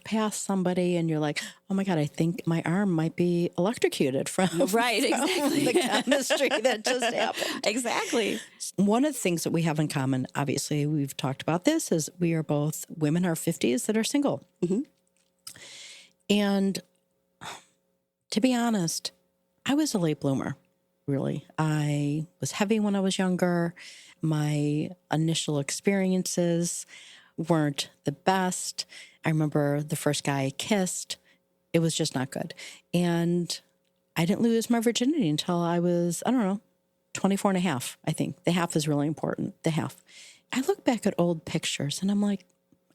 past somebody and you're like, oh my God, I think my arm might be electrocuted from exactly the chemistry that just happened. Exactly. One of the things that we have in common, obviously, we've talked about this, is we are both women in our 50s that are single. And to be honest, I was a late bloomer, really. I was heavy when I was younger. My initial experiences weren't the best. I remember the first guy I kissed. It was just not good. And I didn't lose my virginity until I was, 24 and a half, I think. The half is really important, the half. I look back at old pictures and I'm like,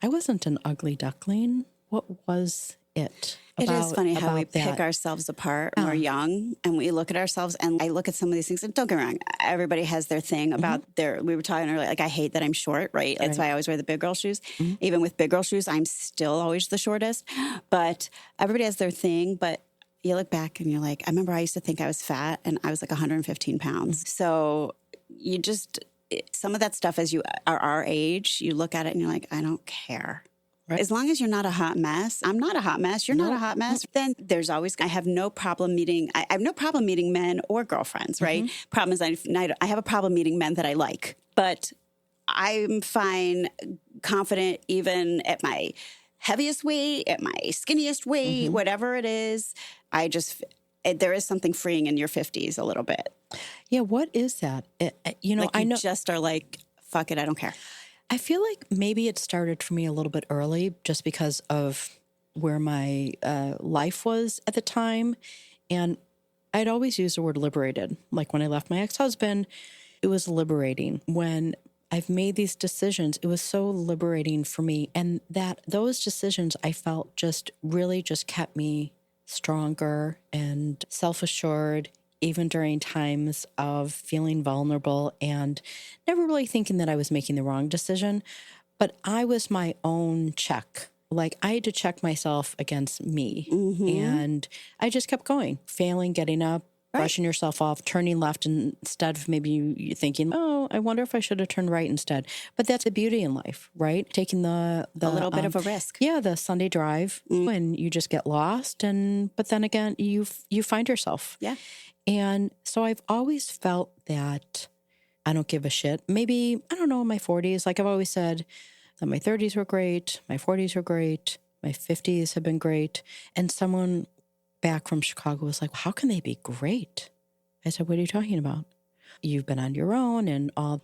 I wasn't an ugly duckling. What was it? It is funny how we about that? pick ourselves apart when we're young and we look at ourselves, and I look at some of these things, and don't get me wrong, everybody has their thing about we were talking earlier, like I hate that I'm short, right? That's why I always wear the big girl shoes. Even with big girl shoes, I'm still always the shortest, but everybody has their thing. But you look back and you're like, I remember I used to think I was fat and I was like 115 pounds. So you just, some of that stuff as you are our age, you look at it and you're like, I don't care. Right. As long as you're not a hot mess, I'm not a hot mess, you're not a hot mess, then there's always, I have no problem meeting men or girlfriends, right? Problem is I have a problem meeting men that I like, but I'm fine, confident even at my heaviest weight, at my skinniest weight, whatever it is. There is something freeing in your 50s a little bit. Yeah, what is that? I know just are like, fuck it, I don't care. I feel like maybe it started for me a little bit early just because of where my life was at the time. And I'd always use the word liberated. Like when I left my ex-husband, it was liberating. When I've made these decisions, it was so liberating for me. And those decisions I felt just really just kept me stronger and self-assured, even during times of feeling vulnerable and never really thinking that I was making the wrong decision. But I was my own check. Like I had to check myself against me. And I just kept going, failing, getting up, brushing yourself off, turning left instead of maybe you thinking, oh, I wonder if I should have turned right instead. But that's the beauty in life, right? Taking a little bit of a risk. Yeah, the Sunday drive and you just get lost. But then again, you find yourself. Yeah. And so I've always felt that I don't give a shit. Maybe, I don't know, in my 40s, like I've always said that my 30s were great, my 40s were great, my 50s have been great. And someone back from Chicago was like, how can they be great? I said, what are you talking about? You've been on your own and all.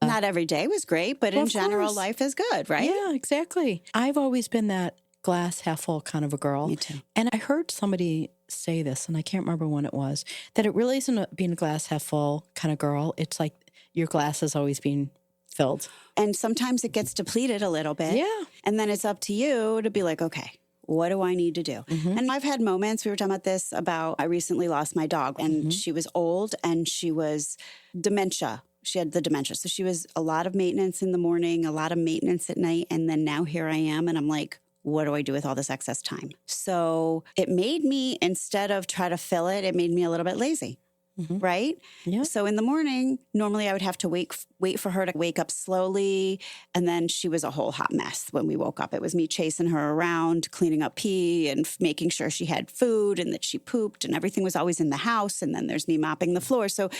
Not every day was great, but in general, life is good, right? Yeah, exactly. I've always been that glass half full kind of a girl. Me too. And I heard somebody say this, and I can't remember when it was, that it really isn't being a glass half full kind of girl. It's like your glass is always being filled. And sometimes it gets depleted a little bit. Yeah. And then it's up to you to be like, okay, what do I need to do? And I've had moments, we were talking about this, I recently lost my dog, and she was old and she was dementia. She had the dementia. So she was a lot of maintenance in the morning, a lot of maintenance at night. And then now here I am, and I'm like, what do I do with all this excess time? So it made me, instead of try to fill it, it made me a little bit lazy, right? Yeah. So in the morning, normally I would have to wait for her to wake up slowly. And then she was a whole hot mess when we woke up. It was me chasing her around, cleaning up pee and making sure she had food and that she pooped, and everything was always in the house. And then there's me mopping the floor. So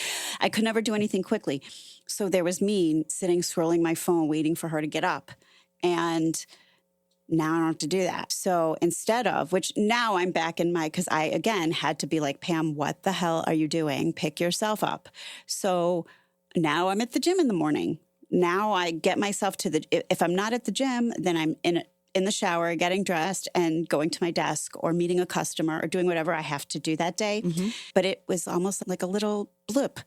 I could never do anything quickly. So there was me sitting, scrolling my phone, waiting for her to get up. And now I don't have to do that. So instead of, which now I'm back in because I, again, had to be like, Pam, what the hell are you doing? Pick yourself up. So now I'm at the gym in the morning. Now I get myself if I'm not at the gym, then I'm in the shower, getting dressed and going to my desk or meeting a customer or doing whatever I have to do that day. But it was almost like a little blip,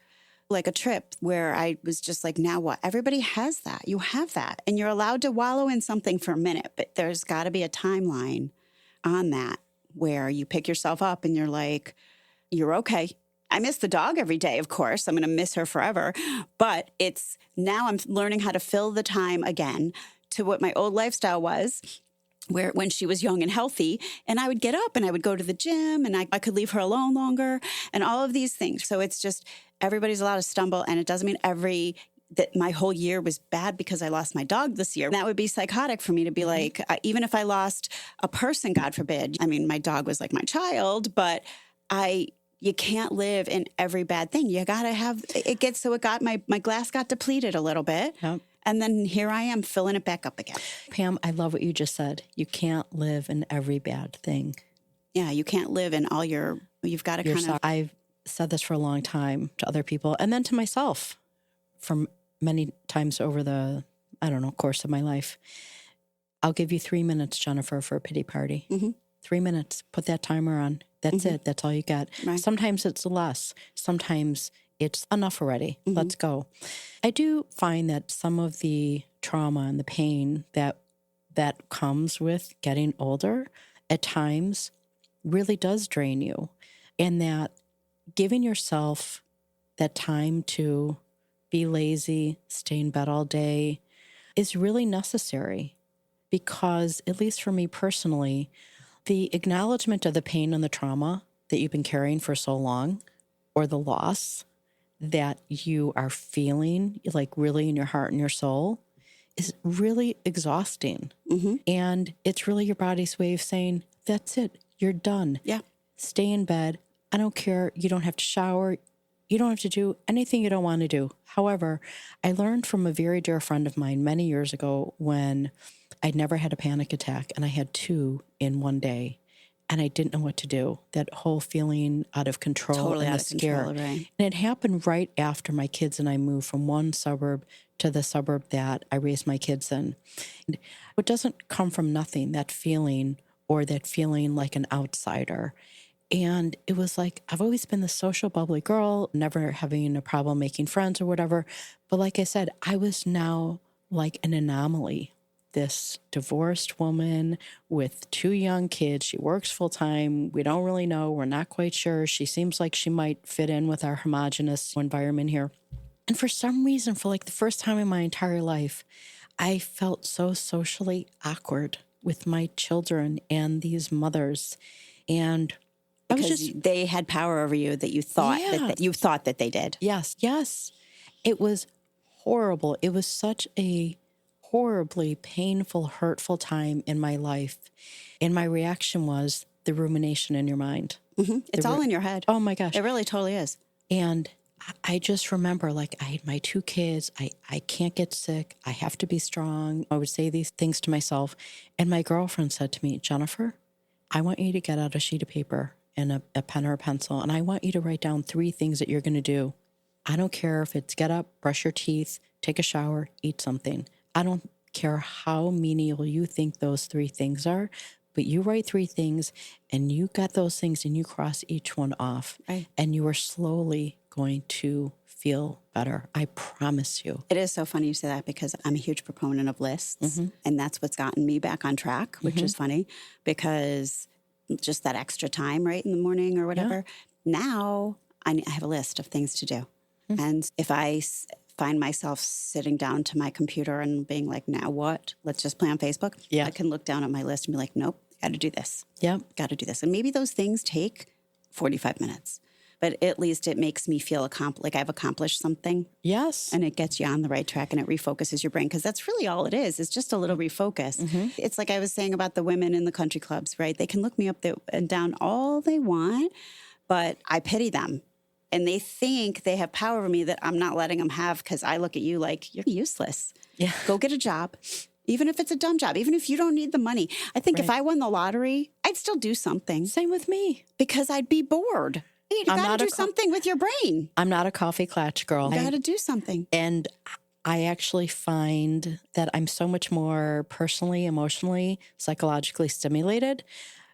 like a trip where I was just like, now what? Everybody has that. You have that. And you're allowed to wallow in something for a minute, but there's got to be a timeline on that where you pick yourself up and you're like, you're okay. I miss the dog every day, of course. I'm going to miss her forever. But now I'm learning how to fill the time again to what my old lifestyle was, where when she was young and healthy, and I would get up and I would go to the gym and I could leave her alone longer and all of these things. So it's just, everybody's allowed to stumble, and it doesn't mean that my whole year was bad because I lost my dog this year. That would be psychotic for me to be like, even if I lost a person, God forbid. I mean, my dog was like my child, but you can't live in every bad thing. You got to have, my glass got depleted a little bit. Yep. And then here I am filling it back up again. Pam, I love what you just said. You can't live in every bad thing. Yeah, you can't live in all you've got to kind of. I've said this for a long time to other people and then to myself from many times over the, course of my life. I'll give you 3 minutes, Jennifer, for a pity party. 3 minutes. Put that timer on. That's it. That's all you got. Right. Sometimes it's less. Sometimes it's enough already. Let's go. I do find that some of the trauma and the pain that comes with getting older at times really does drain you, and that giving yourself that time to be lazy, stay in bed all day is really necessary because, at least for me personally, the acknowledgement of the pain and the trauma that you've been carrying for so long, or the loss that you are feeling, like really in your heart and your soul, is really exhausting. And it's really your body's way of saying, that's it, you're done. Yeah. Stay in bed. I don't care. You don't have to shower. You don't have to do anything you don't want to do. However, I learned from a very dear friend of mine many years ago when I'd never had a panic attack, and I had two in one day, and I didn't know what to do. That whole feeling out of control Totally and out the of scare. control, right. And it happened right after my kids and I moved from one suburb to the suburb that I raised my kids in. And it doesn't come from nothing, that feeling, or that feeling like an outsider. And it was like, I've always been the social, bubbly girl, never having a problem making friends or whatever. But like I said, I was now like an anomaly. This divorced woman with two young kids. She works full time. We don't really know. We're not quite sure. She seems like she might fit in with our homogenous environment here. And for some reason, for like the first time in my entire life, I felt so socially awkward with my children and these mothers. And I was Because just, they had power over you that you thought that you thought that they did. yes. It was horrible. It was such a horribly painful, hurtful time in my life. And my reaction was the rumination in your mind. It's all in your head. Oh my gosh. It really totally is. And I just remember, like, I had my two kids. I can't get sick. I have to be strong. I would say these things to myself. And my girlfriend said to me, Jennifer, I want you to get out a sheet of paper and a pen or a pencil, and I want you to write down 3 things that you're going to do. I don't care if it's get up, brush your teeth, take a shower, eat something. I don't care how menial you think those 3 things are, but you write 3 things and you got those things and you cross each one off. Right. And you are slowly going to feel better. I promise you. It is so funny you say that because I'm a huge proponent of lists. And that's what's gotten me back on track, which is funny because just that extra time, right, in the morning or whatever. Now I have a list of things to do. And if I find myself sitting down to my computer and being like, now what? Let's just play on Facebook. Yeah. I can look down at my list and be like, nope, got to do this. Yep. Got to do this. And maybe those things take 45 minutes. But at least it makes me feel like I've accomplished something. Yes. And it gets you on the right track and it refocuses your brain because that's really all it is. It's just a little refocus. It's like I was saying about the women in the country clubs, right? They can look me up and down all they want, but I pity them. And they think they have power over me that I'm not letting them have because I look at you like you're useless. Yeah. Go get a job. Even if it's a dumb job, even if you don't need the money. I think if I won the lottery, I'd still do something Same with me. because I'd be bored. You got to do something with your brain. I'm not a coffee clutch girl. You got to do something. And I actually find that I'm so much more personally, emotionally, psychologically stimulated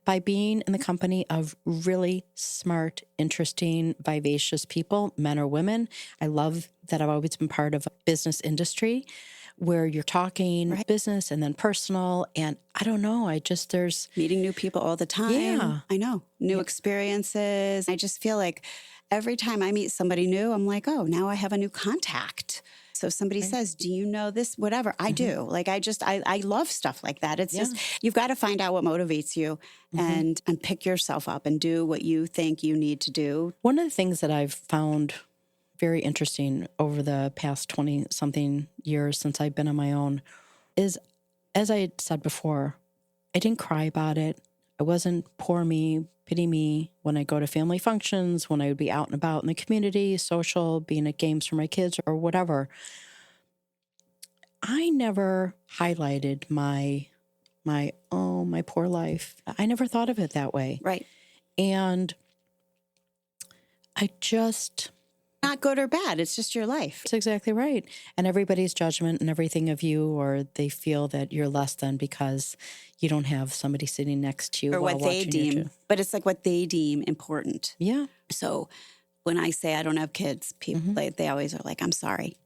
by being in the company of really smart, interesting, vivacious people, men or women. I love that I've always been part of a business industry where you're talking business and then personal. And I don't know, there's Meeting new people all the time. Yeah. I know. New experiences. I just feel like every time I meet somebody new, I'm like, oh, now I have a new contact. So somebody says, do you know this? Whatever. I do. Like, I love stuff like that. It's just, you've got to find out what motivates you and pick yourself up and do what you think you need to do. One of the things that I've found very interesting over the past 20-something years since I've been on my own is, as I had said before, I didn't cry about it. I wasn't poor me, pity me when I go to family functions, when I would be out and about in the community, social, being at games for my kids or whatever. I never highlighted my poor life. I never thought of it that way. Right. And I just... Not good or bad. It's just your life. That's exactly right. And everybody's judgment and everything of you, or they feel that you're less than because you don't have somebody sitting next to you Or while what they watching deem. But it's like what they deem important. Yeah. So when I say I don't have kids, people they always are like, I'm sorry.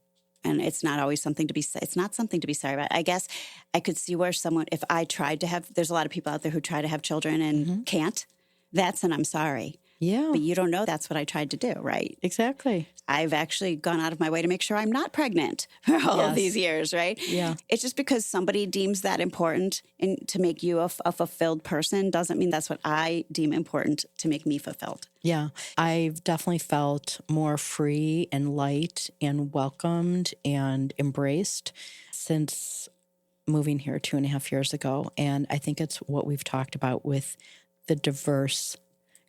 And it's not always something to be, it's not something to be sorry about. I guess I could see where someone, if I tried to have, there's a lot of people out there who try to have children and can't. That's an I'm sorry. Yeah. But you don't know that's what I tried to do, right? Exactly. I've actually gone out of my way to make sure I'm not pregnant for all of these years, right? Yeah. It's just because somebody deems that important and to make you a fulfilled person doesn't mean that's what I deem important to make me fulfilled. Yeah. I've definitely felt more free and light and welcomed and embraced since moving here 2.5 years ago. And I think it's what we've talked about with the diverse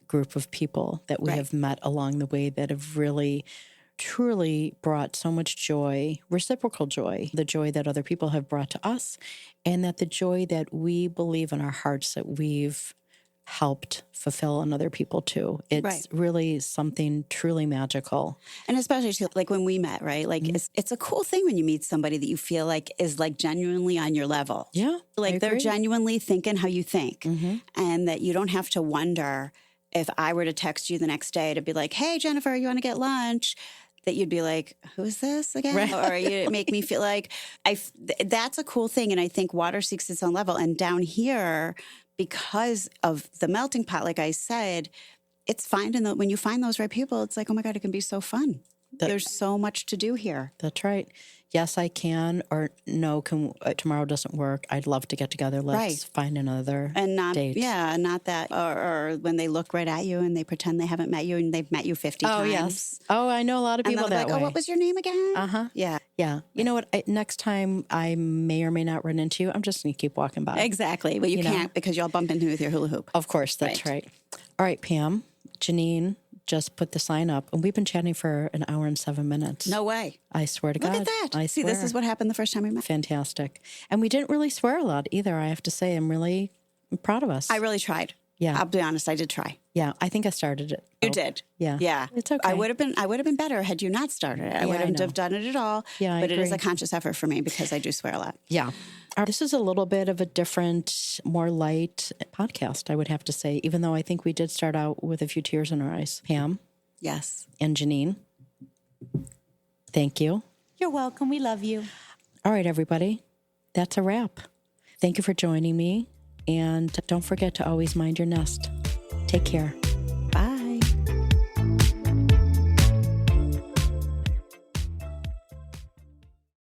group of people that we have met along the way that have really, truly brought so much joy, reciprocal joy, the joy that other people have brought to us, and that the joy that we believe in our hearts that we've helped fulfill in other people too. It's really something truly magical. And especially too, like when we met, right? Like it's a cool thing when you meet somebody that you feel like is like genuinely on your level. Yeah. Like they're genuinely thinking how you think, and that you don't have to wonder if I were to text you the next day to be like, hey, Jennifer, you want to get lunch? That you'd be like, who's this again? Right. Or you make me feel like that's a cool thing. And I think water seeks its own level. And down here, because of the melting pot, like I said, it's finding when you find those right people, it's like, oh my God, it can be so fun. There's so much to do here. That's right. Yes, I can, or no, tomorrow doesn't work. I'd love to get together. Let's find another date. Yeah, not that, or when they look right at you and they pretend they haven't met you and they've met you 50 times. Oh, yes. Oh, I know a lot of people that way. Oh, what was your name again? Yeah. Yeah. You know what? Next time I may or may not run into you, I'm just going to keep walking by. Exactly. Well, you can't because you'll bump into with your hula hoop. Of course, that's right. All right, Pam, Janine just put the sign up, and we've been chatting for an hour and 7 minutes. No way. I swear to God. Look at that. I See, swear. this is what happened the first time we met. Fantastic. And we didn't really swear a lot either, I have to say. I'm really proud of us. I really tried. Yeah. I'll be honest, I did try. Yeah, I think I started it. You did. Yeah. Yeah. It's okay. I would have been better had you not started it. I wouldn't have done it at all. Yeah, I but it is agree. a conscious effort for me because I do swear a lot. Yeah. This is a little bit of a different, more light podcast, I would have to say, even though I think we did start out with a few tears in our eyes. Pam? Yes. And Janine? Thank you. You're welcome. We love you. All right, everybody. That's a wrap. Thank you for joining me. And don't forget to always mind your nest. Take care.